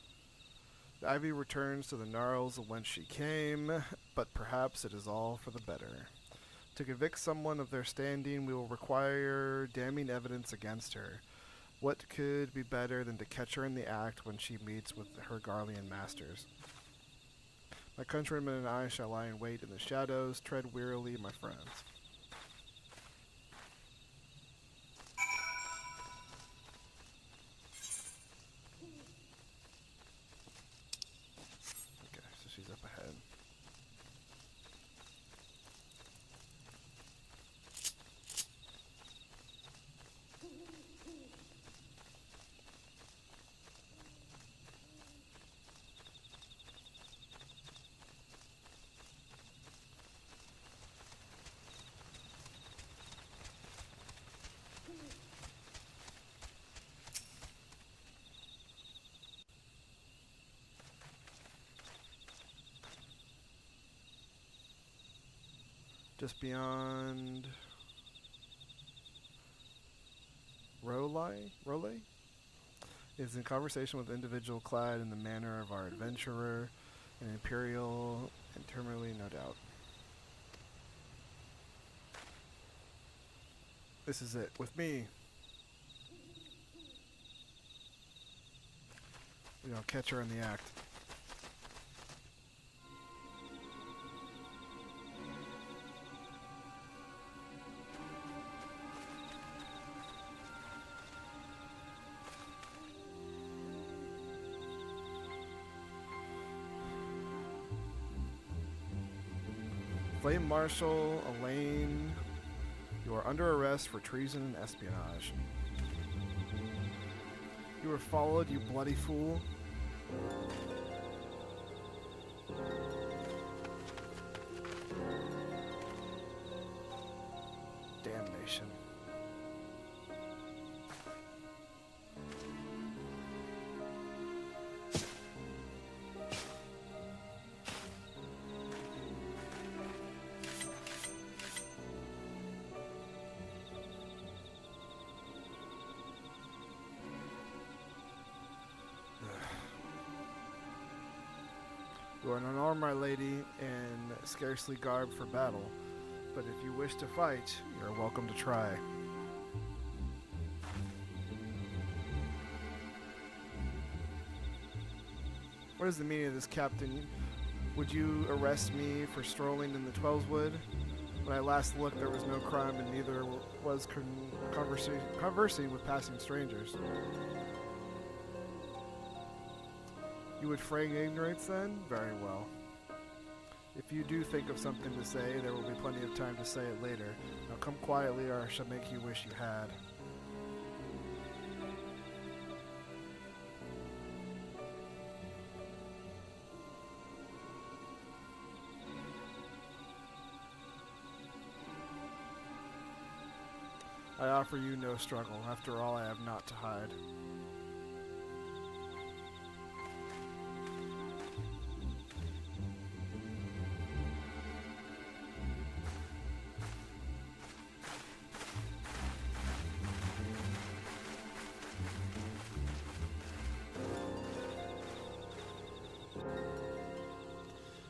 The ivy returns to the gnarls whence she came, but perhaps it is all for the better. To convict someone of their standing, we will require damning evidence against her. What could be better than to catch her in the act when she meets with her Garlean masters? My countrymen and I shall lie in wait in the shadows. Tread wearily, my friends. Okay, so she's up ahead. Just beyond Role is in conversation with an individual clad in the manner of our adventurer, an imperial, and terminally, no doubt. This is it, with me. We don't catch her in the act. Flame Marshal Elaine, you are under arrest for treason and espionage. You were followed, you bloody fool. Damnation. You are unarmed, my lady, and scarcely garbed for battle, but if you wish to fight, you are welcome to try. What is the meaning of this, Captain? Would you arrest me for strolling in the Twellswood? When I last looked, there was no crime, and neither was conversing with passing strangers. You would feign ignorance then? Very well. If you do think of something to say, there will be plenty of time to say it later. Now come quietly, or I shall make you wish you had. I offer you no struggle. After all, I have naught to hide.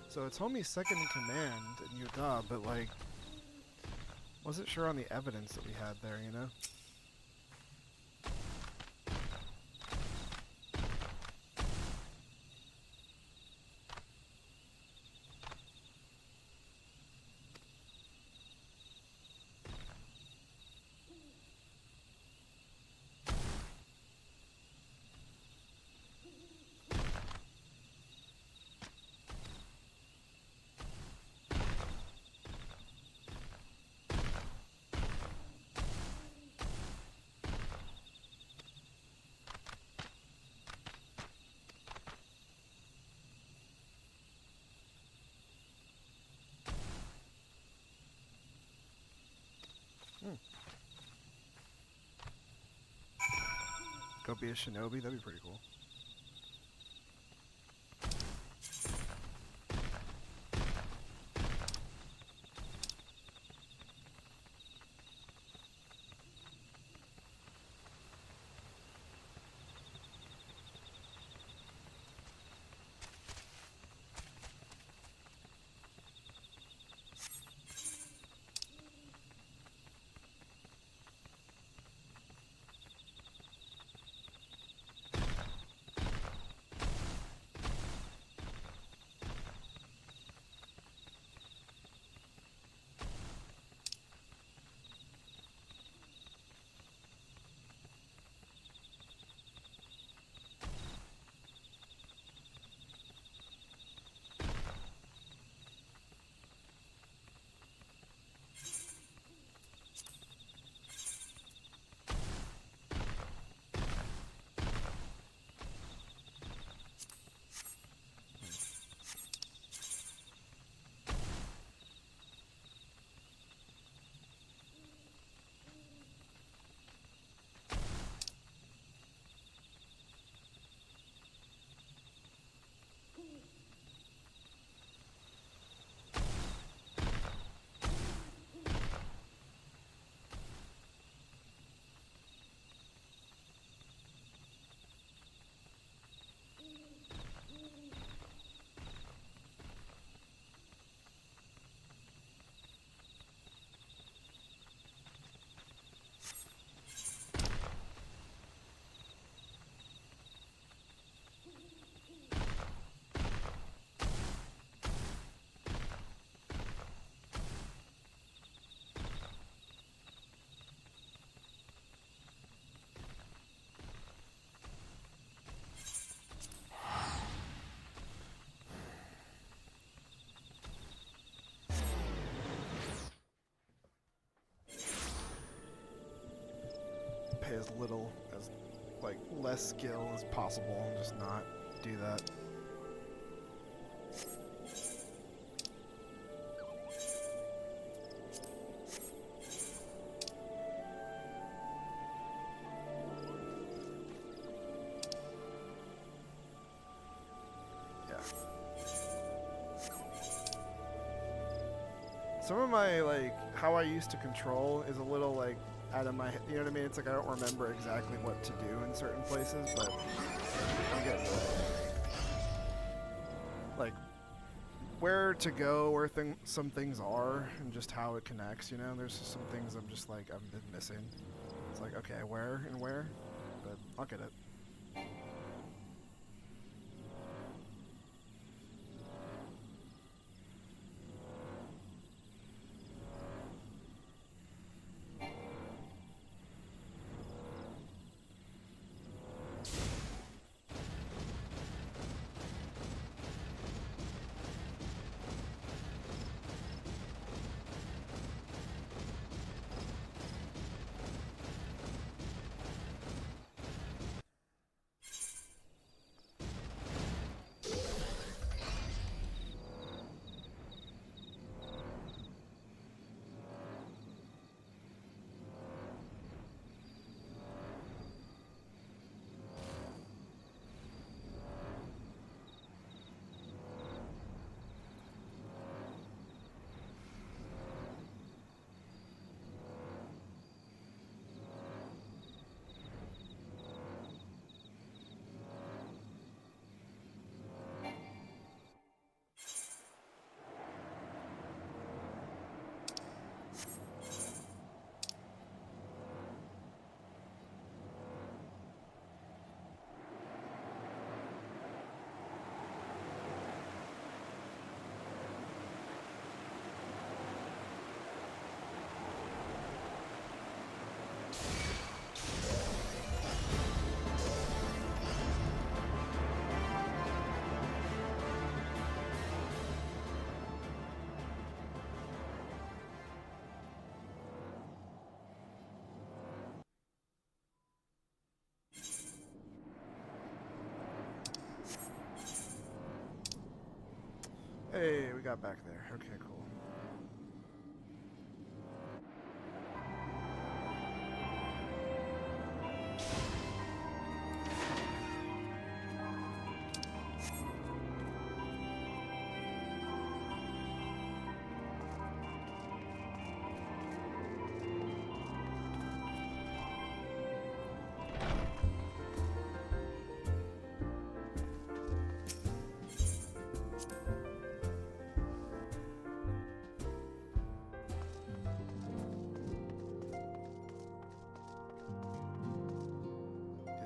So it's homie's second in command in Yuda, but like, wasn't sure on the evidence that we had there, you know? Go be a shinobi, that'd be pretty cool. pay as little as, like, less skill as possible and just not do that. Some of my, like, how I used to control is a little, like, out of my head, you know what I mean? It's like I don't remember exactly what to do in certain places, but I'm getting to it. Like, where to go, where some things are, and just how it connects, you know? There's just some things I'm just like, I've been missing. It's like, okay, where and where? But I'll get it. Hey, we got back there. Okay, cool.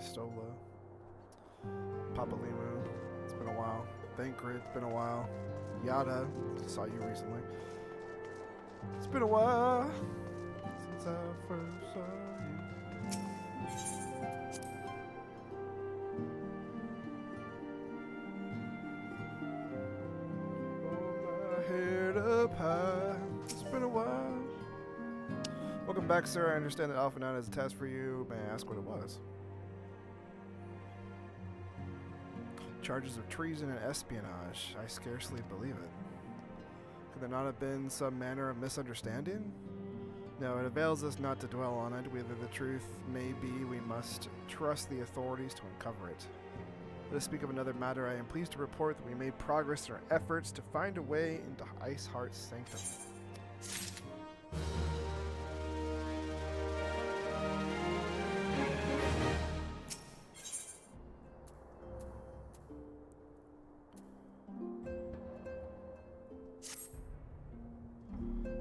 Stola, Papalimu, it's been a while. Thancred, it's been a while. Yada, saw you recently. It's been a while since I first saw you. Hold my head up high. It's been a while. Welcome back, sir. I understand that Alpha 9 is a task for you. May I ask what it was? Charges of treason and espionage. I scarcely believe it. Could there not have been some manner of misunderstanding? No, it avails us not to dwell on it. Whether the truth may be, we must trust the authorities to uncover it. Let us speak of another matter. I am pleased to report that we made progress in our efforts to find a way into Iceheart's sanctum.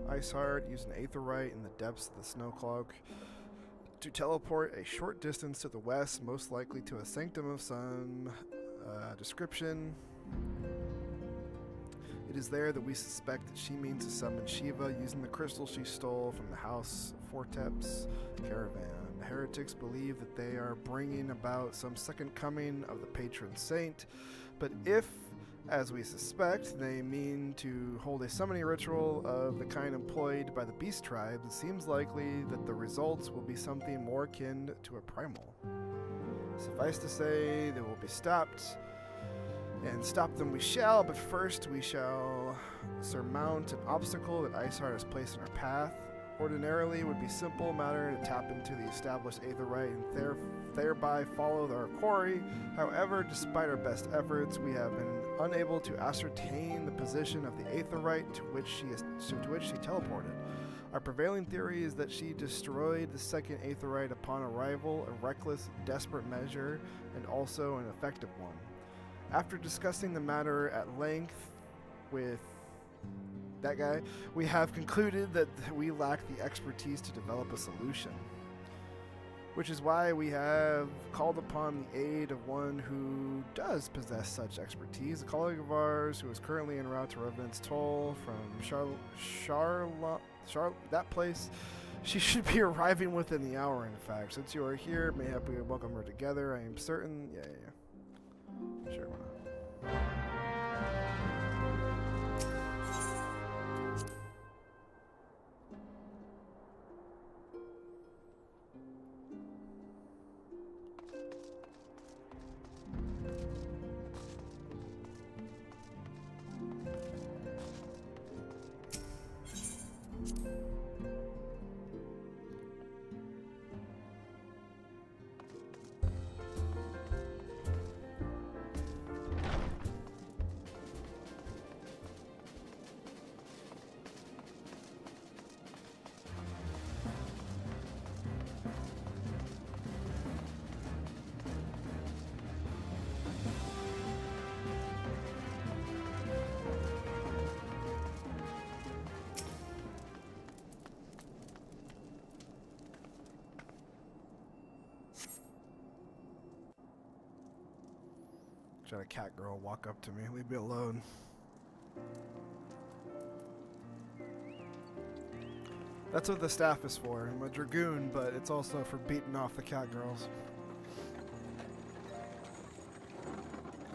Iceheart used an aetherite in the depths of the snow cloak to teleport a short distance to the west, most likely to a sanctum of some description. It is there that we suspect that she means to summon Shiva using the crystal she stole from the house Fortep's caravan. The heretics believe that they are bringing about some second coming of the patron saint, but if As we suspect, they mean to hold a summoning ritual of the kind employed by the beast tribes. It seems likely that the results will be something more akin to a primal. Suffice to say, they will be stopped, and stop them we shall, but first we shall surmount an obstacle that Iceheart has placed in our path. Ordinarily, it would be simple matter to tap into the established Aetherite and thereby follow our quarry. However, despite our best efforts, we have been unable to ascertain the position of the Aetherite to which she teleported. Our prevailing theory is that she destroyed the second Aetherite upon arrival, a reckless, desperate measure, and also an effective one. After discussing the matter at length with that guy, we have concluded that we lack the expertise to develop a solution. Which is why we have called upon the aid of one who does possess such expertise, a colleague of ours who is currently en route to Revenant's Toll from that place. She should be arriving within the hour, in fact. Since you are here, mayhap we welcome her together. I am certain. Yeah. Sure, why not? Had a cat girl walk up to me. Leave me alone. That's what the staff is for. I'm a dragoon, but it's also for beating off the cat girls.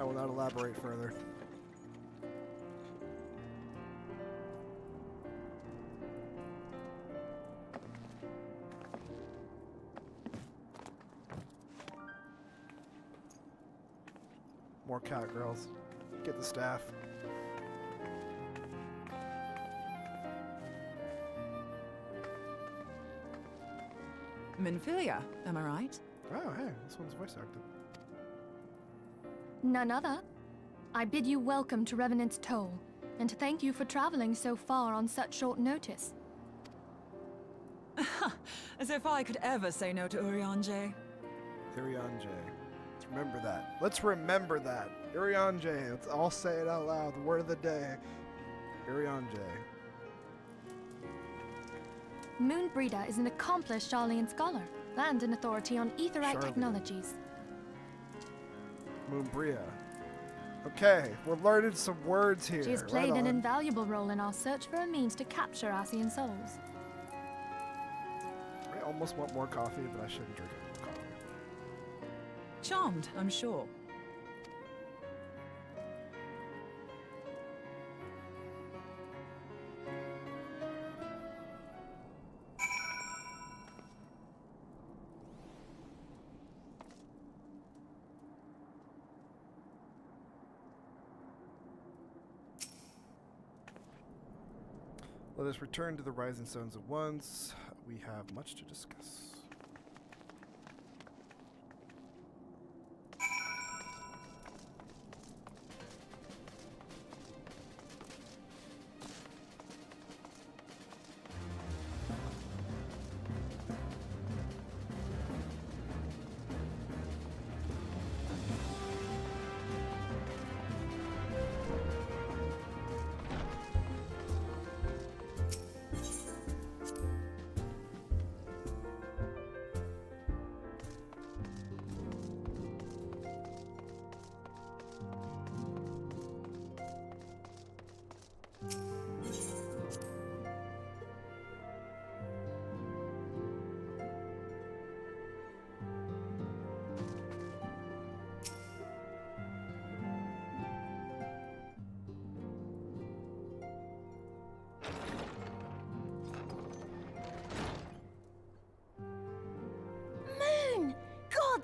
I will not elaborate further. More cat girls. Get the staff. Minfilia, am I right? Oh, hey, this one's voice acted. None other. I bid you welcome to Revenant's Toll, and thank you for traveling so far on such short notice. As if I could ever say no to Urianger. Urianger. Let's remember that. Let's remember that. Urianger. Let's all say it out loud. The word of the day. Urianger. Moonbreeder is an accomplished Sharlayan scholar and an authority on Aetherite technologies. Moonbrea. Okay, we're learning some words here. She has played an invaluable role in our search for a means to capture Ascian souls. I almost want more coffee, but I shouldn't drink it. Coffee. Charmed, I'm sure. Let us return to the Rising Stones at once. We have much to discuss.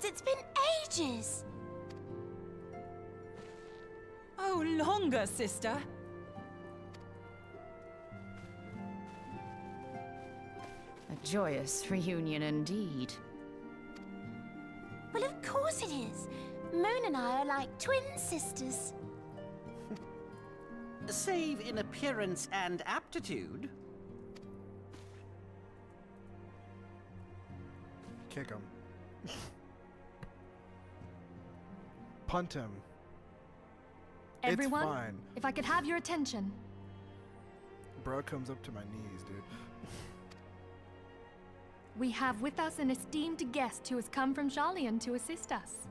it's been ages. Oh, longer, sister. A joyous reunion indeed. Well, of course it is. Moon and I are like twin sisters. Save in appearance and aptitude. Kick him. Punt him. Everyone, It's fine. if I could have your attention. Bro comes up to my knees, dude. We have with us an esteemed guest who has come from Sharlayan to assist us.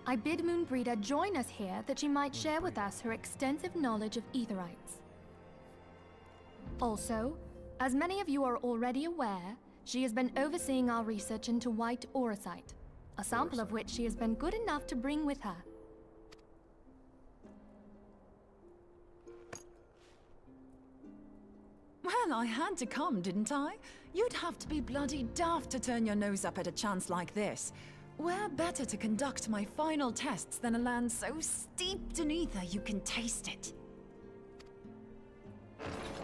I bid Moonbreeder join us here that she might share with us her extensive knowledge of Aetherites. Also, as many of you are already aware, she has been overseeing our research into white auracite, a sample of which she has been good enough to bring with her. Well, I had to come, didn't I? You'd have to be bloody daft to turn your nose up at a chance like this. Where better to conduct my final tests than a land so steeped in ether you can taste it?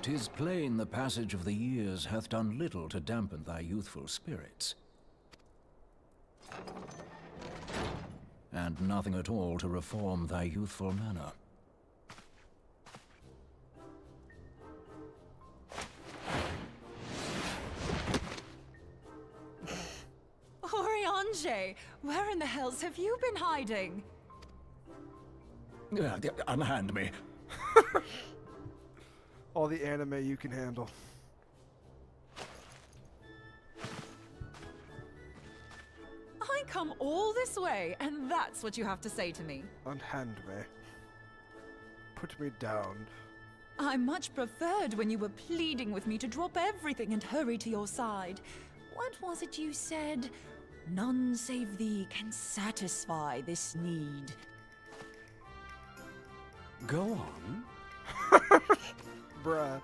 'Tis plain the passage of the years hath done little to dampen thy youthful spirits. And nothing at all to reform thy youthful manner. Oriange, where in the hells have you been hiding? Unhand me. All the anime you can handle. I come all this way, and that's what you have to say to me. Unhand me. Put me down. I much preferred when you were pleading with me to drop everything and hurry to your side. What was it you said? None save thee can satisfy this need. Go on. Bruh.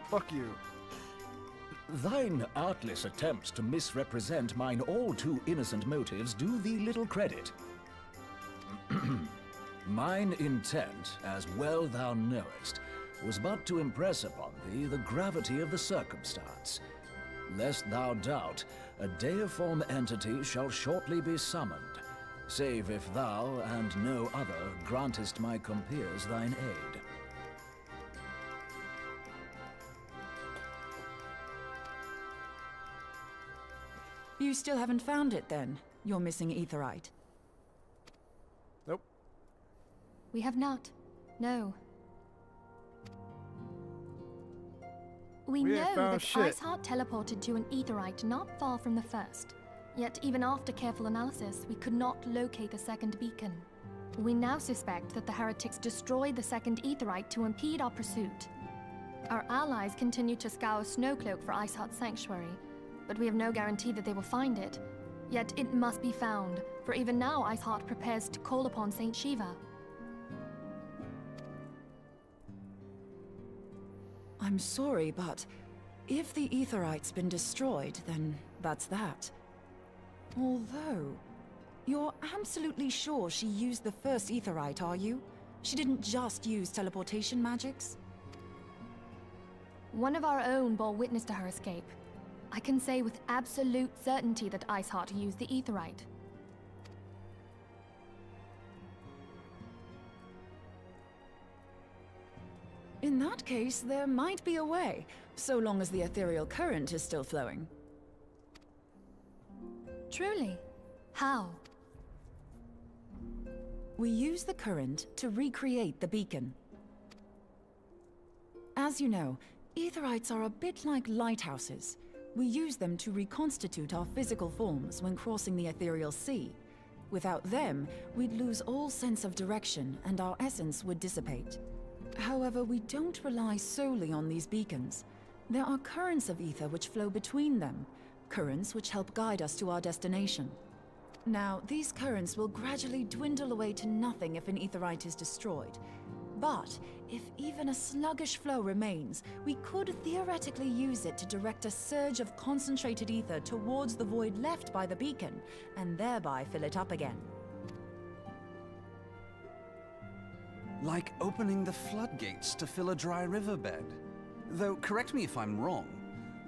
Fuck you. Thine artless attempts to misrepresent mine all too innocent motives do thee little credit. Mine intent, as well thou knowest, was but to impress upon thee the gravity of the circumstance. Lest thou doubt, a deiform entity shall shortly be summoned, save if thou and no other grantest my compeers thine aid. You still haven't found it, then? Your missing aetherite? Nope. We have not. No. We ain't know found that shit. Iceheart teleported to an aetherite not far from the first. Yet even after careful analysis, we could not locate the second beacon. We now suspect that the heretics destroyed the second aetherite to impede our pursuit. Our allies continue to scour Snowcloak for Iceheart's sanctuary, but we have no guarantee that they will find it. Yet it must be found, for even now Iceheart prepares to call upon Saint Shiva. I'm sorry, but if the aetherite's been destroyed, then that's that. Although, you're absolutely sure she used the first aetherite, are you? She didn't just use teleportation magics? One of our own bore witness to her escape. I can say with absolute certainty that Iceheart used the aetherite. In that case, there might be a way, so long as the ethereal current is still flowing. Truly? How? We use the current to recreate the beacon. As you know, aetherites are a bit like lighthouses. We use them to reconstitute our physical forms when crossing the ethereal sea. Without them, we'd lose all sense of direction and our essence would dissipate. However, we don't rely solely on these beacons. There are currents of ether which flow between them, currents which help guide us to our destination. Now, these currents will gradually dwindle away to nothing if an aetherite is destroyed. But if even a sluggish flow remains, we could theoretically use it to direct a surge of concentrated ether towards the void left by the beacon, and thereby fill it up again. Like opening the floodgates to fill a dry riverbed. Though, correct me if I'm wrong,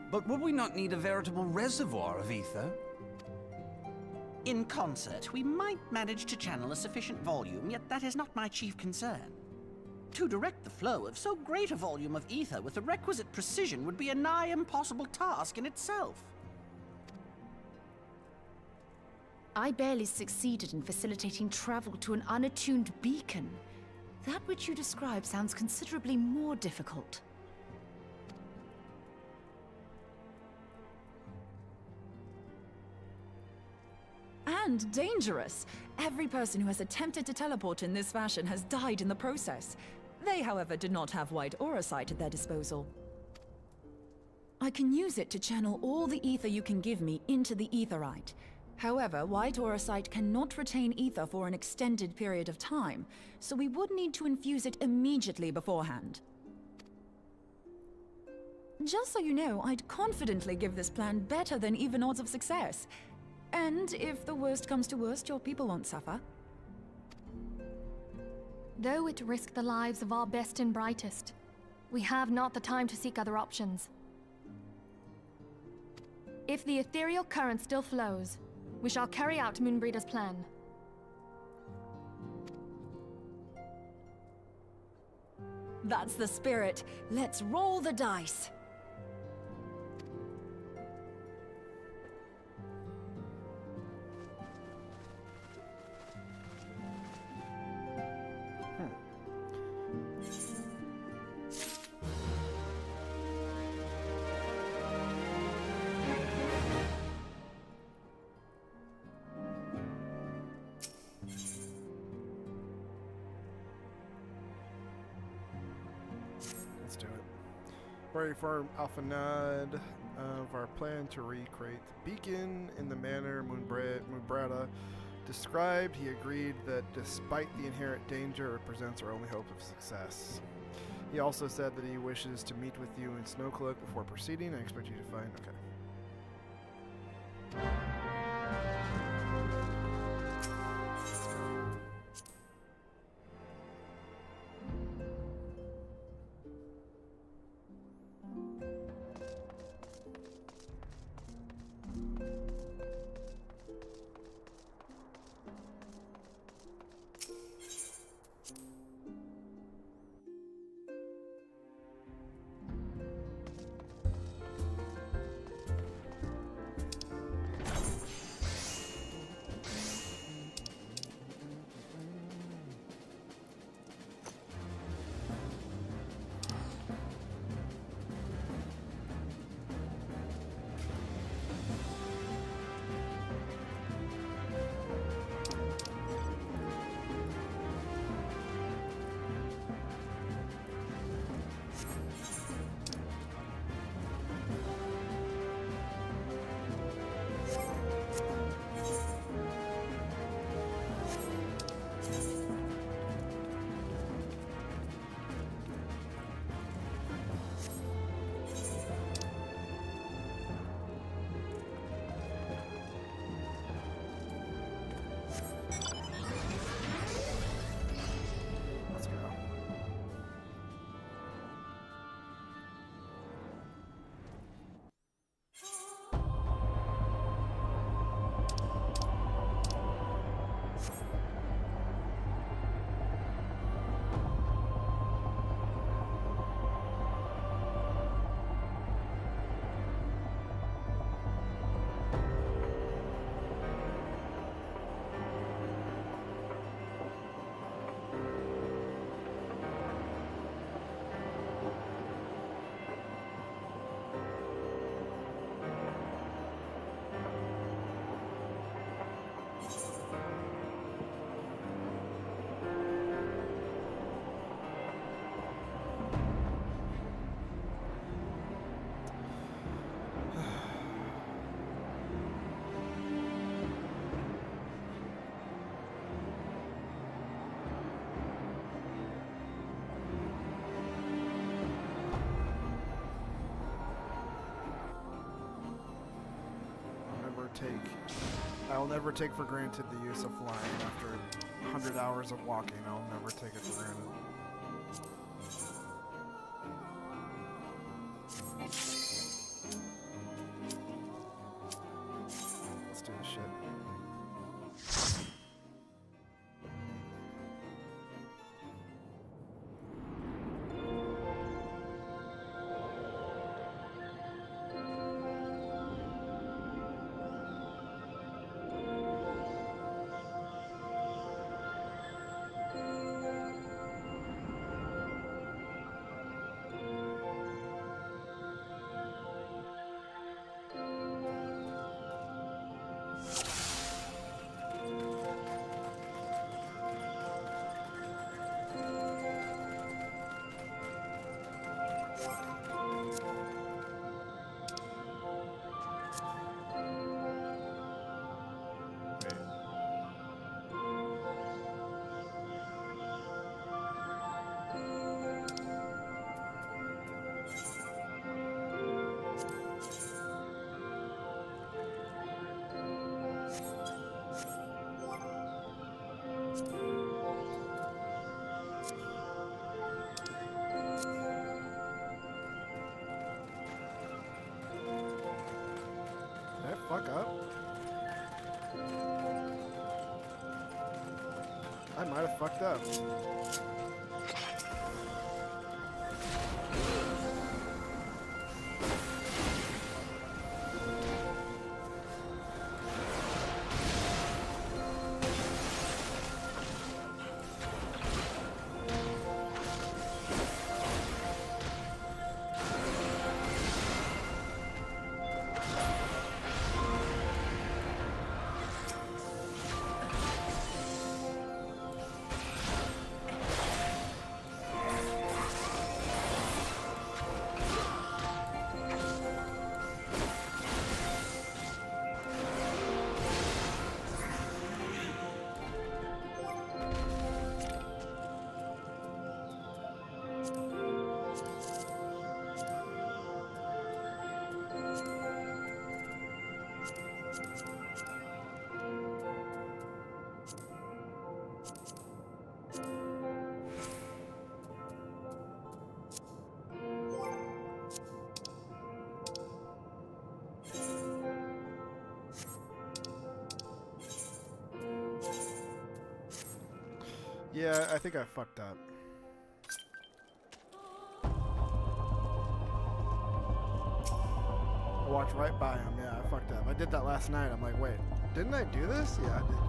but would we not need a veritable reservoir of ether? In concert, we might manage to channel a sufficient volume, yet that is not my chief concern. To direct the flow of so great a volume of ether with the requisite precision would be a nigh impossible task in itself. I barely succeeded in facilitating travel to an unattuned beacon. That which you describe sounds considerably more difficult. And dangerous. Every person who has attempted to teleport in this fashion has died in the process. They, however, did not have white aura sight at their disposal. I can use it to channel all the ether you can give me into the aetheryte. However, white aura sight cannot retain ether for an extended period of time, so we would need to infuse it immediately beforehand. Just so you know, I'd confidently give this plan better than even odds of success. And if the worst comes to worst, your people won't suffer. Though it risked the lives of our best and brightest, we have not the time to seek other options. If the ethereal current still flows, we shall carry out Moonbreeder's plan. That's the spirit. Let's roll the dice. Let's do it. We're for Alpha Nod of our plan to recreate the beacon in the manner Moonbrada described. He agreed that despite the inherent danger, it represents our only hope of success. He also said that he wishes to meet with you in Snowcloak before proceeding. I expect you to find... Okay. I will never take for granted the use of flying after 100 hours of walking. I'll never take it for granted. Let's do this shit. Fuck up. I might have fucked up. Yeah, I think I fucked up. I walked right by him. Yeah, I fucked up. I did that last night. I'm like, wait, didn't I do this? Yeah, I did do it.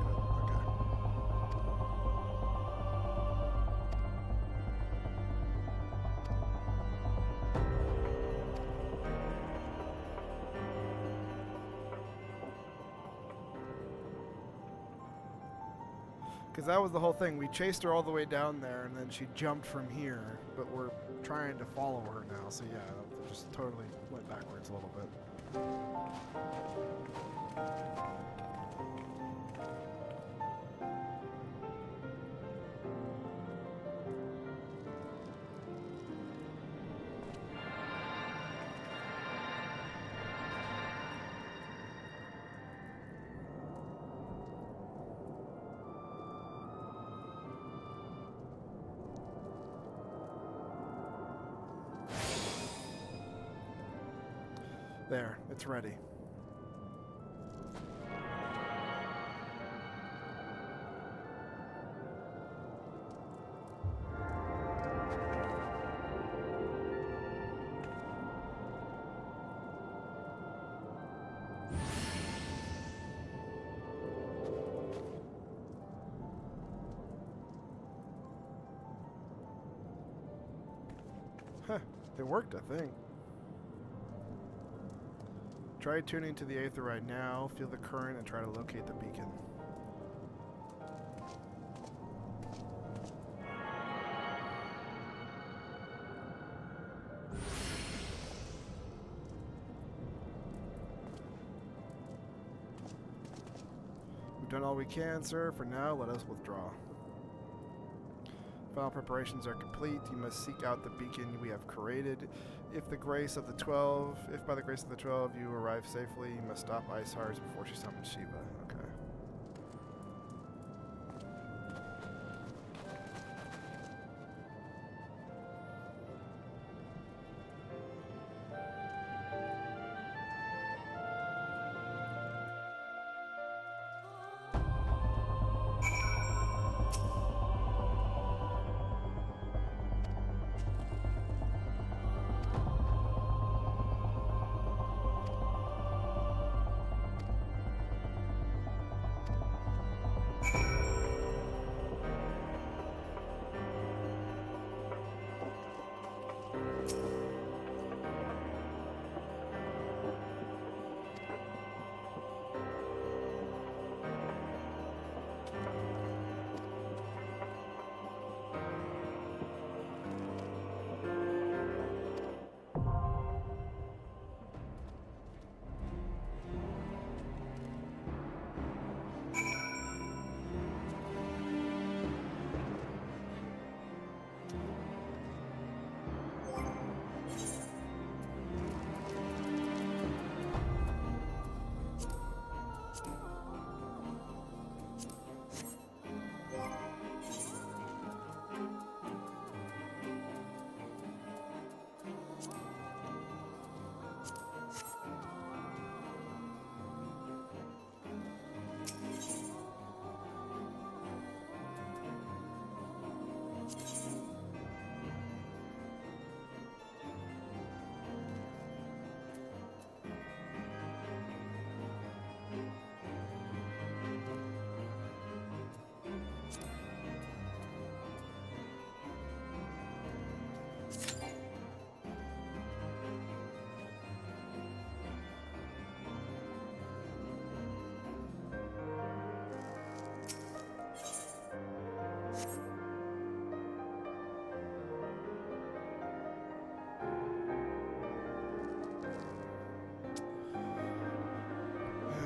Because that was the whole thing. We chased her all the way down there, and then she jumped from here, but we're trying to follow her now, so yeah, that just totally went backwards a little bit. There, it's ready. Huh, it worked, I think. Try tuning to the aetherite now, feel the current, and try to locate the beacon. We've done all we can, sir. For now, let us withdraw. Final preparations are complete. You must seek out the beacon we have created. If by the grace of the 12 you arrive safely, you must stop Ice Hearts before she summons Shiva. Okay.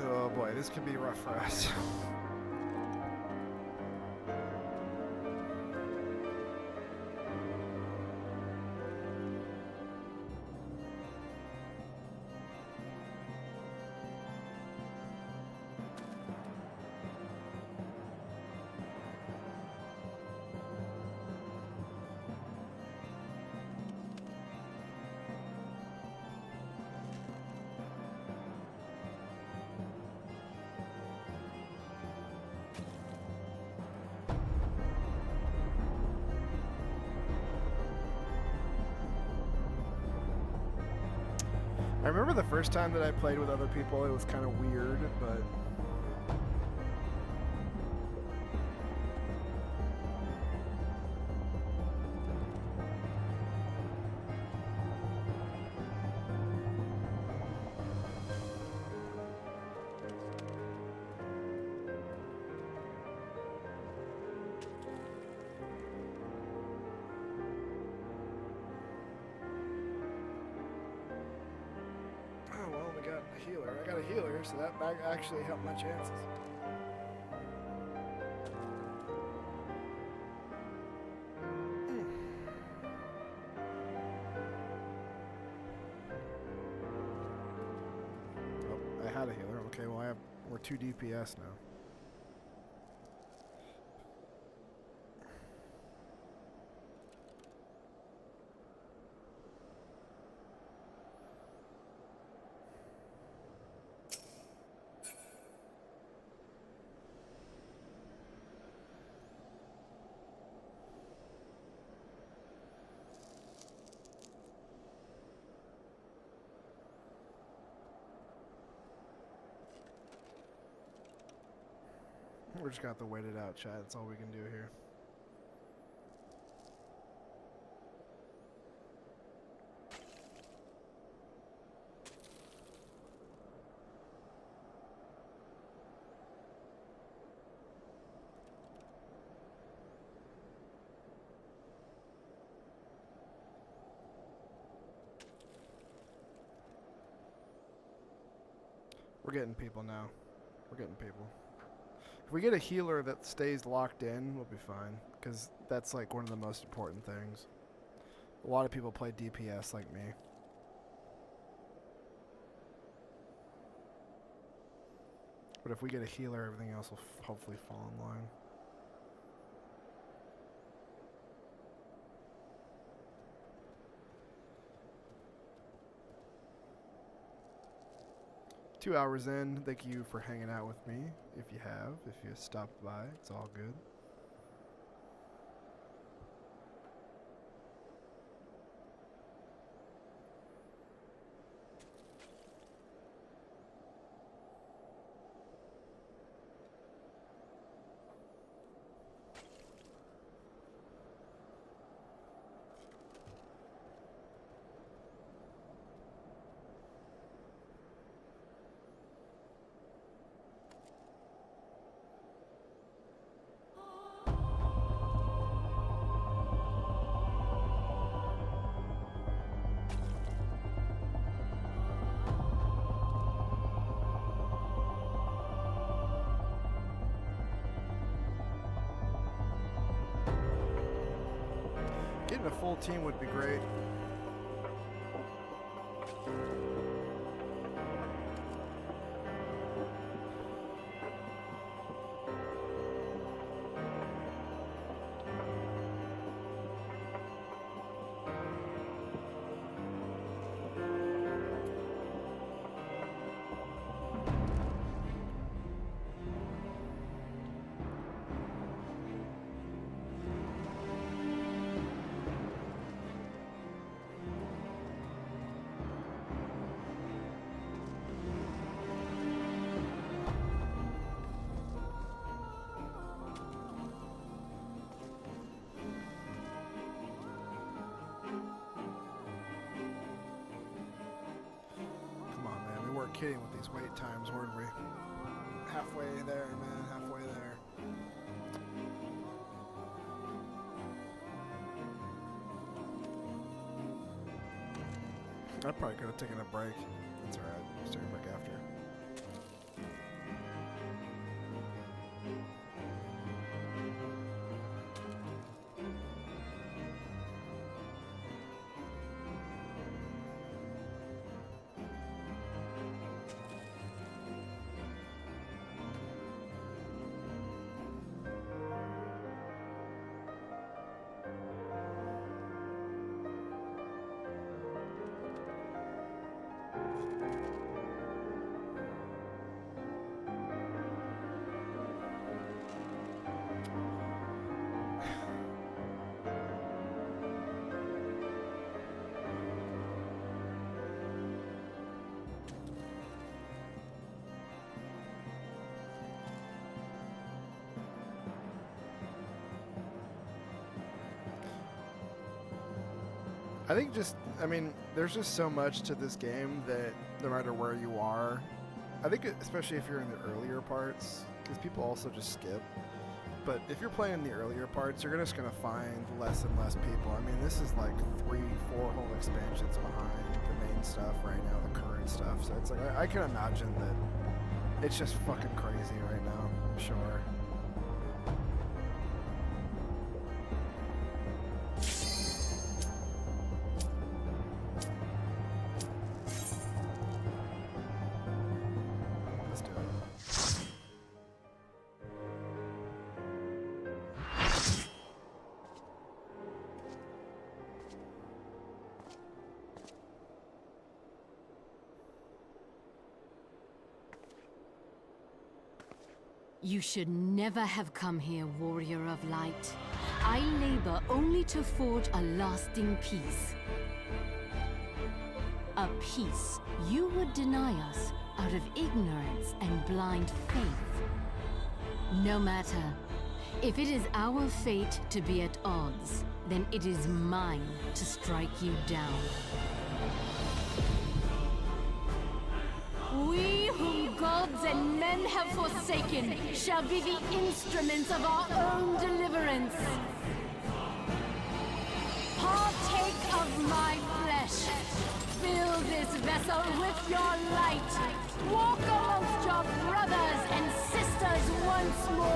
Oh boy, this could be rough for us. I remember the first time that I played with other people, it was kind of weird, but... healer. I got a healer, so that actually helped my chances. Oh, I had a healer. Okay, well we're 2 DPS now. We're just gonna have to wait it out, chat. That's all we can do here. We're getting people now. We're getting people. If we get a healer that stays locked in, we'll be fine. Because that's like one of the most important things. A lot of people play DPS like me. But if we get a healer, everything else will hopefully fall in line. Two hours in. Thank you for hanging out with me. If you stopped by, it's all good. Getting a full team would be great. Kidding with these wait times, weren't we? Halfway there, man, halfway there. I probably could have taken a break. That's alright. Just take a break after. I think there's just so much to this game that no matter where you are, I think especially if you're in the earlier parts, because people also just skip, but if you're playing the earlier parts, you're just going to find less and less people. I mean, this is like 3-4 whole expansions behind the main stuff right now, the current stuff, so it's like, I can imagine that it's just fucking crazy right now, I'm sure. You should never have come here, warrior of light. I labor only to forge a lasting peace. A peace you would deny us out of ignorance and blind faith. No matter. If it is our fate to be at odds, then it is mine to strike you down. We whom gods and men have forsaken shall be the instruments of our own deliverance. Partake of my flesh. Fill this vessel with your light. Walk amongst your brothers and sisters once more.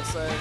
gotta say.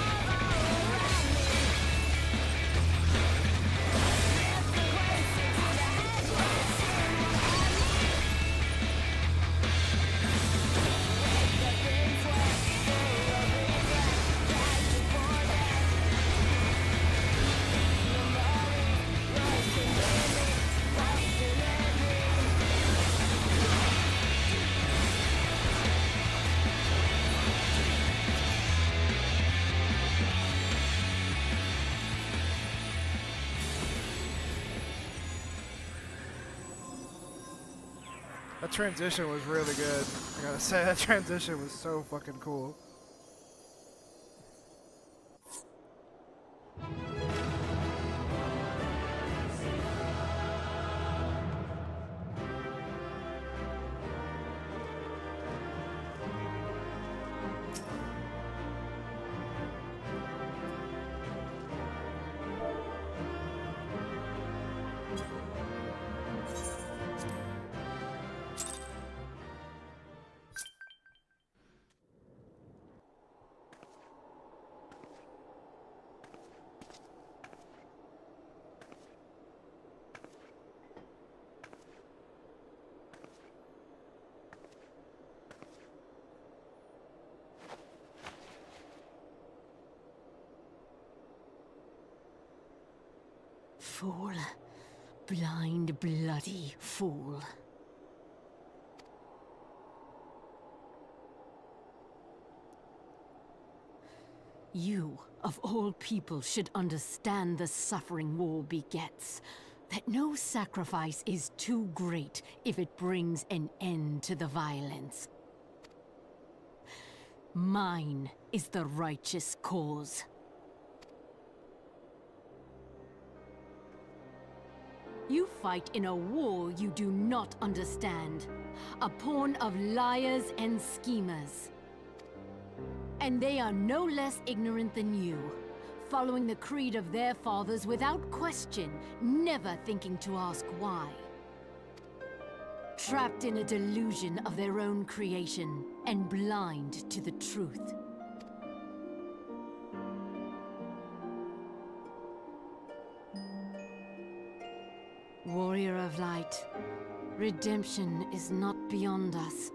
That transition was really good. I gotta say, that transition was so fucking cool. Fool. Blind, bloody fool. You, of all people, should understand the suffering war begets. That no sacrifice is too great if it brings an end to the violence. Mine is the righteous cause. You fight in a war you do not understand. A pawn of liars and schemers. And they are no less ignorant than you, following the creed of their fathers without question, never thinking to ask why. Trapped in a delusion of their own creation, and blind to the truth. Warrior of Light, redemption is not beyond us.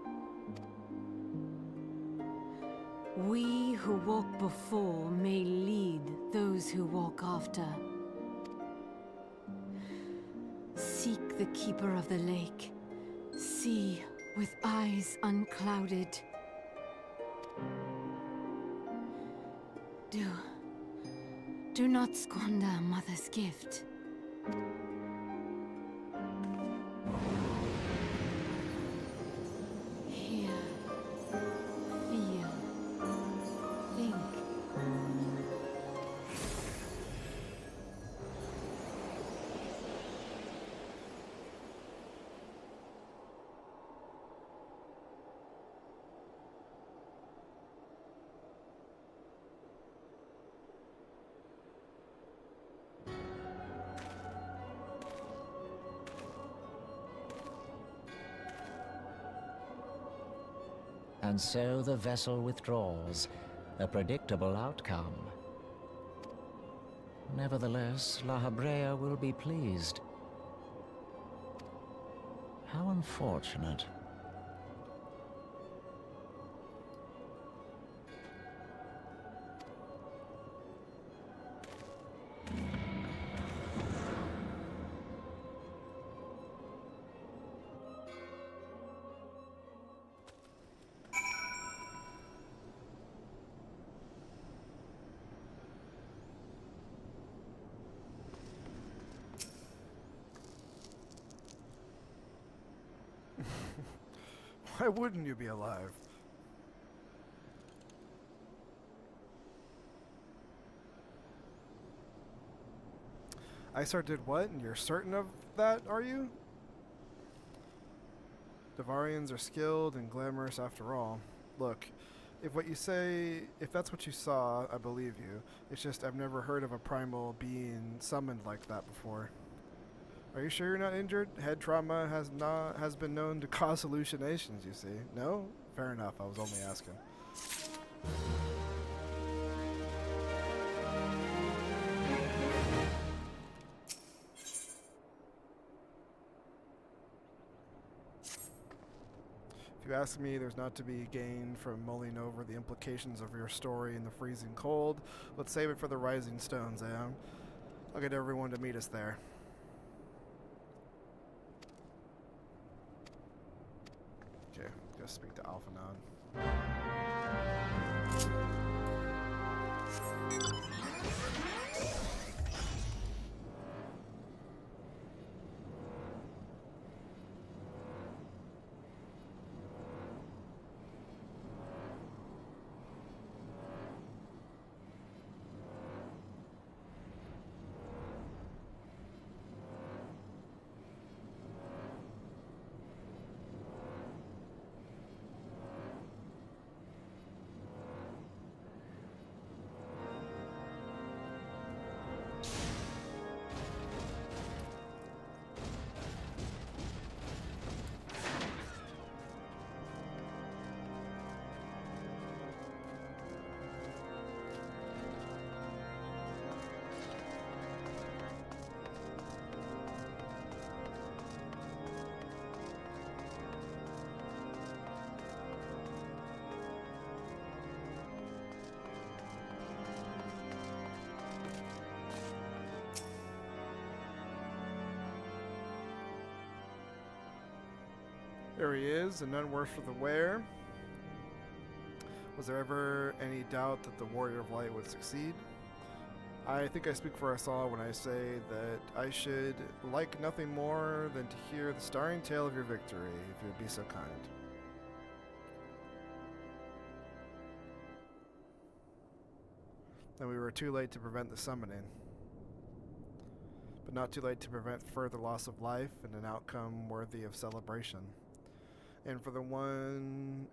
We who walk before may lead those who walk after. Seek the Keeper of the Lake. See with eyes unclouded. Do not squander Mother's gift. Hear, feel, think. And so the vessel withdraws, a predictable outcome. Nevertheless, La Habrea will be pleased. How unfortunate. Why wouldn't you be alive? Isar did what? And you're certain of that, are you? Devarians are skilled and glamorous after all. Look, if that's what you saw, I believe you. It's just I've never heard of a primal being summoned like that before. Are you sure you're not injured? Head trauma has been known to cause hallucinations, you see. No? Fair enough, I was only asking. If you ask me, there's not to be gained from mulling over the implications of your story in the freezing cold. Let's save it for the Rising Stones, eh? I'll get everyone to meet us there. Okay, go speak to Alphanon. There he is, and none worse for the wear. Was there ever any doubt that the Warrior of Light would succeed? I think I speak for us all when I say that I should like nothing more than to hear the starring tale of your victory, if you would be so kind. Then we were too late to prevent the summoning, but not too late to prevent further loss of life and an outcome worthy of celebration. And for one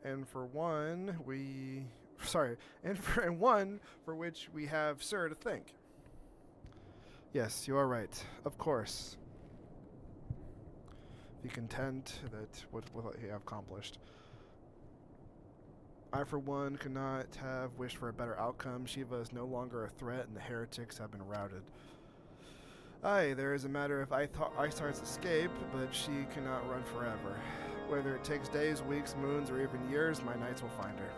for which we have Sir to thank. Yes, you are right. Of course. Be content that what you have accomplished. I, for one, could not have wished for a better outcome. Shiva is no longer a threat, and the heretics have been routed. Aye, there is a matter of Isar's escape, but she cannot run forever. Whether it takes days, weeks, moons, or even years, my knights will find her.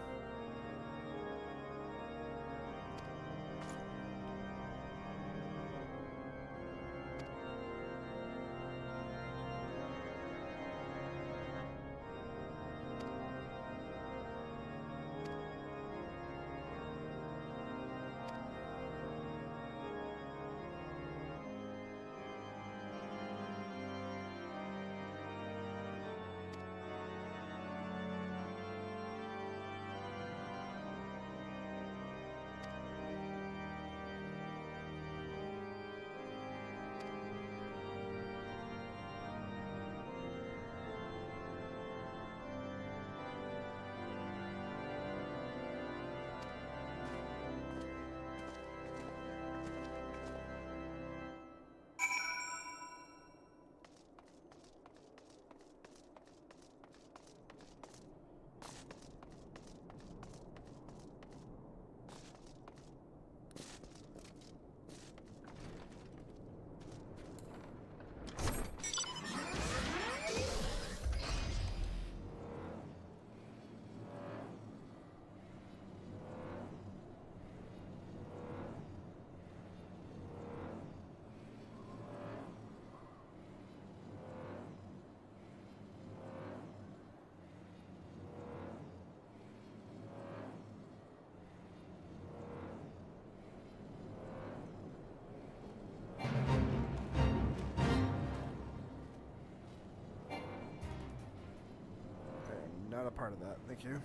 Not a part of that, thank you.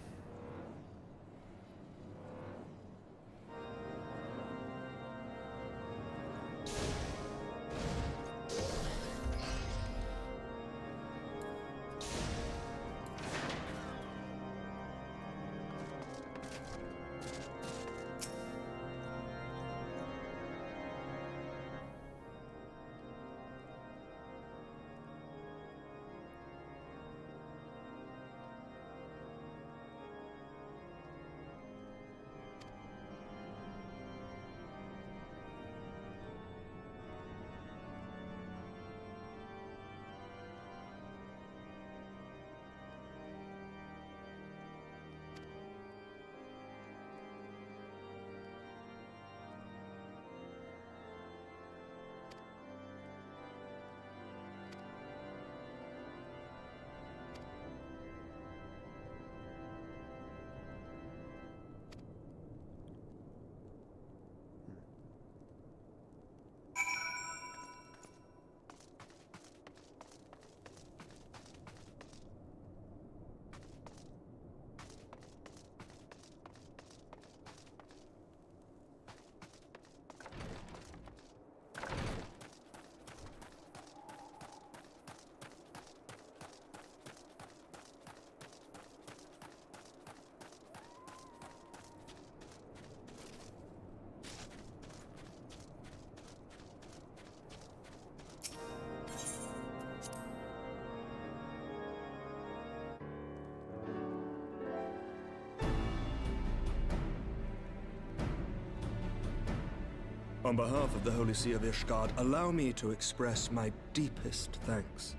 On behalf of the Holy See of Ishgard, allow me to express my deepest thanks.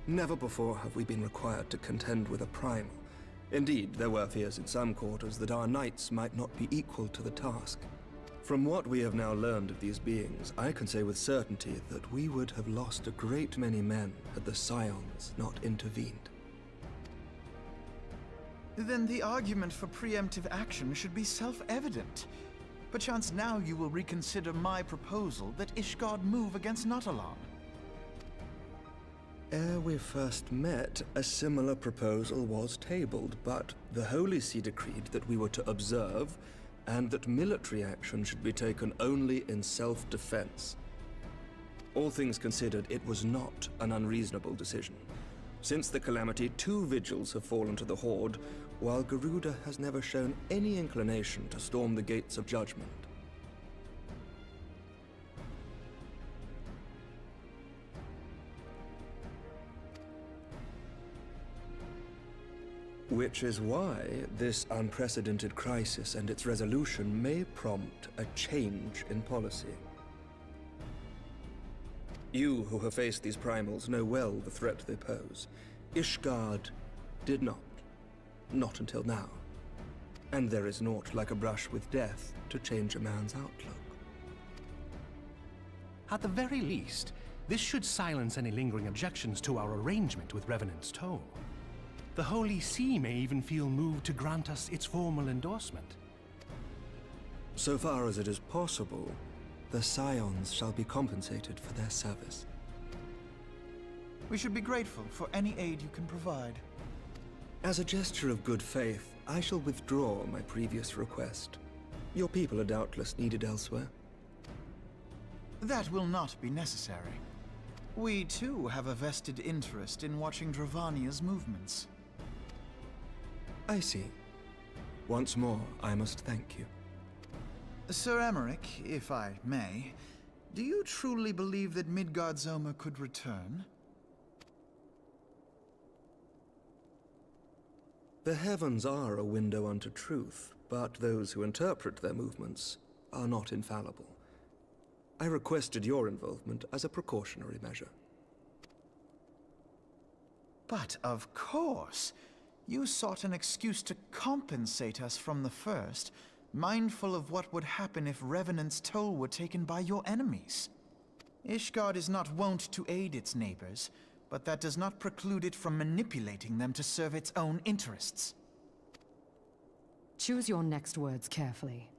Never before have we been required to contend with a primal. Indeed, there were fears in some quarters that our knights might not be equal to the task. From what we have now learned of these beings, I can say with certainty that we would have lost a great many men had the Scions not intervened. Then the argument for preemptive action should be self-evident. Perchance now you will reconsider my proposal that Ishgard move against Nautalon. Ere we first met, a similar proposal was tabled, but the Holy See decreed that we were to observe, and that military action should be taken only in self-defense. All things considered, it was not an unreasonable decision. Since the calamity, 2 vigils have fallen to the Horde, while Garuda has never shown any inclination to storm the gates of judgment. Which is why this unprecedented crisis and its resolution may prompt a change in policy. You who have faced these primals know well the threat they pose. Ishgard did not. Not until now. And there is naught like a brush with death to change a man's outlook. At the very least, this should silence any lingering objections to our arrangement with Revenant's Toll. The Holy See may even feel moved to grant us its formal endorsement. So far as it is possible, the Scions shall be compensated for their service. We should be grateful for any aid you can provide. As a gesture of good faith, I shall withdraw my previous request. Your people are doubtless needed elsewhere. That will not be necessary. We too have a vested interest in watching Dravania's movements. I see. Once more, I must thank you. Sir Emmerich, if I may, do you truly believe that Midgard-Zoma could return? The heavens are a window unto truth, but those who interpret their movements are not infallible. I requested your involvement as a precautionary measure. But of course! You sought an excuse to compensate us from the first, mindful of what would happen if Revenant's Toll were taken by your enemies. Ishgard is not wont to aid its neighbors, but that does not preclude it from manipulating them to serve its own interests. Choose your next words carefully.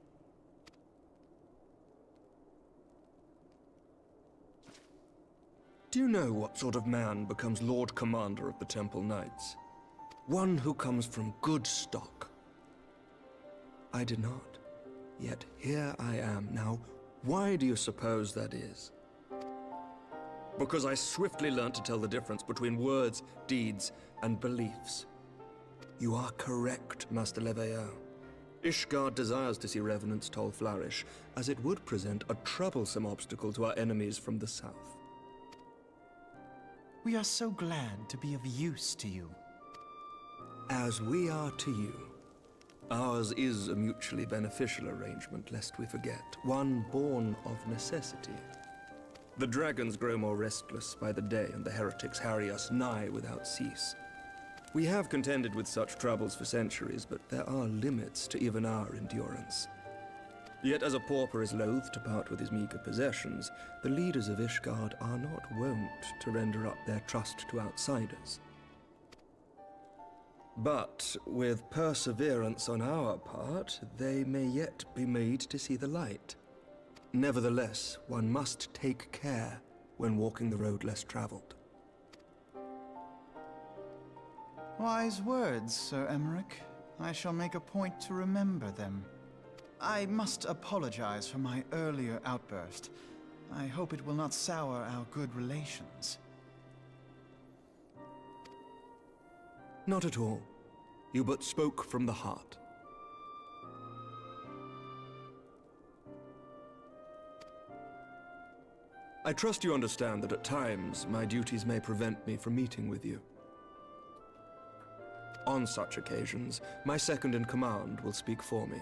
Do you know what sort of man becomes Lord Commander of the Temple Knights? One who comes from good stock. I did not. Yet here I am. Now, why do you suppose that is? Because I swiftly learned to tell the difference between words, deeds, and beliefs. You are correct, Master Leveilleur. Ishgard desires to see Revenant's Toll flourish, as it would present a troublesome obstacle to our enemies from the south. We are so glad to be of use to you. As we are to you. Ours is a mutually beneficial arrangement, lest we forget, one born of necessity. The dragons grow more restless by the day, and the heretics harry us nigh without cease. We have contended with such troubles for centuries, but there are limits to even our endurance. Yet as a pauper is loath to part with his meager possessions, the leaders of Ishgard are not wont to render up their trust to outsiders. But with perseverance on our part, they may yet be made to see the light. Nevertheless, one must take care when walking the road less traveled. Wise words, Sir Emmerich. I shall make a point to remember them. I must apologize for my earlier outburst. I hope it will not sour our good relations. Not at all. You but spoke from the heart. I trust you understand that at times my duties may prevent me from meeting with you. On such occasions, my second-in-command will speak for me.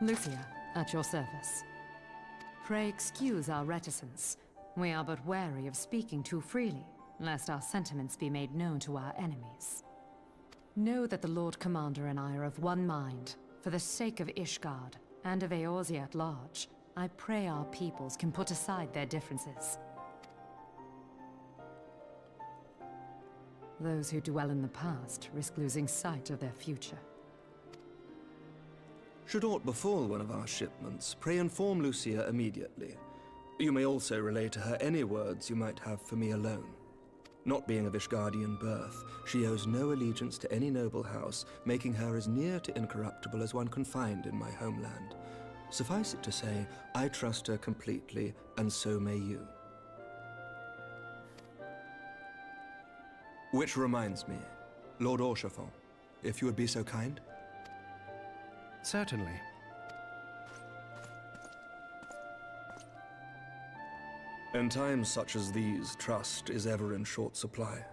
Lucia, at your service. Pray excuse our reticence. We are but wary of speaking too freely, lest our sentiments be made known to our enemies. Know that the Lord Commander and I are of one mind. For the sake of Ishgard, and of Eorzea at large, I pray our peoples can put aside their differences. Those who dwell in the past risk losing sight of their future. Should aught befall one of our shipments, pray inform Lucia immediately. You may also relay to her any words you might have for me alone. Not being of Ishgardian birth, she owes no allegiance to any noble house, making her as near to incorruptible as one can find in my homeland. Suffice it to say, I trust her completely, and so may you. Which reminds me, Lord Orchefort, if you would be so kind. Certainly. In times such as these, trust is ever in short supply.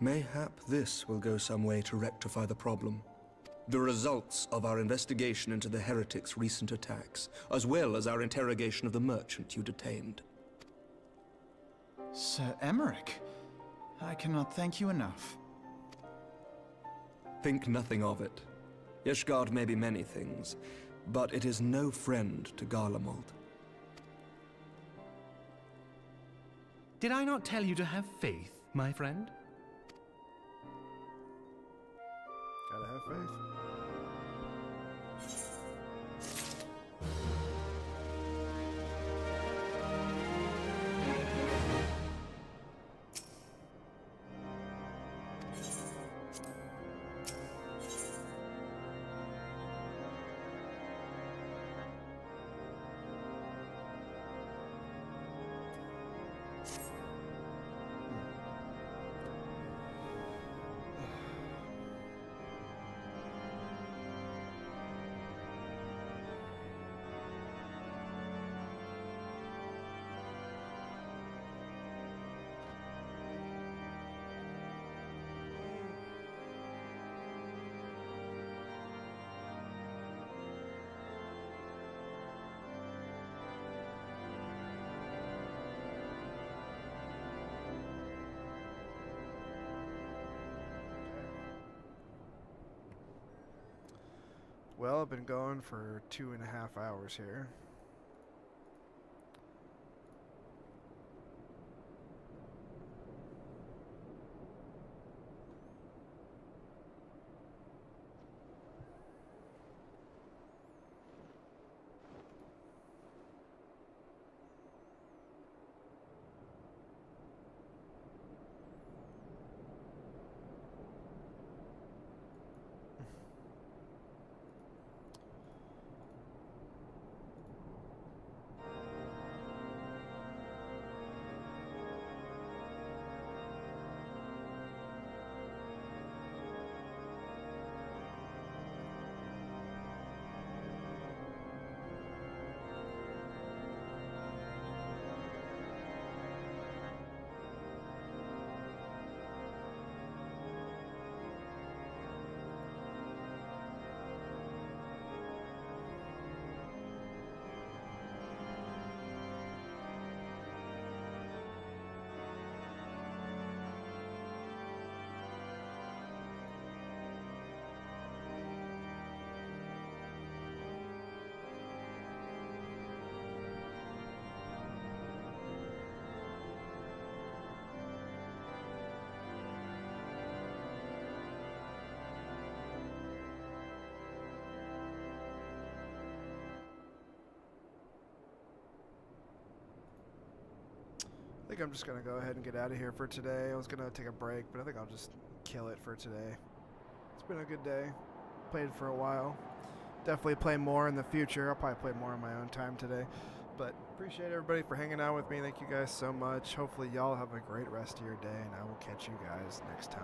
Mayhap this will go some way to rectify the problem. The results of our investigation into the heretics' recent attacks, as well as our interrogation of the merchant you detained. Sir Emmerich, I cannot thank you enough. Think nothing of it. Ishgard may be many things, but it is no friend to Garlemald. Did I not tell you to have faith, my friend? Gotta have faith. Well, I've been going for 2.5 hours here. I think I'm just going to go ahead and get out of here for today. I was going to take a break, but I think I'll just kill it for today. It's been a good day. Played for a while. Definitely play more in the future. I'll probably play more on my own time today. But appreciate everybody for hanging out with me. Thank you guys so much. Hopefully y'all have a great rest of your day, and I will catch you guys next time.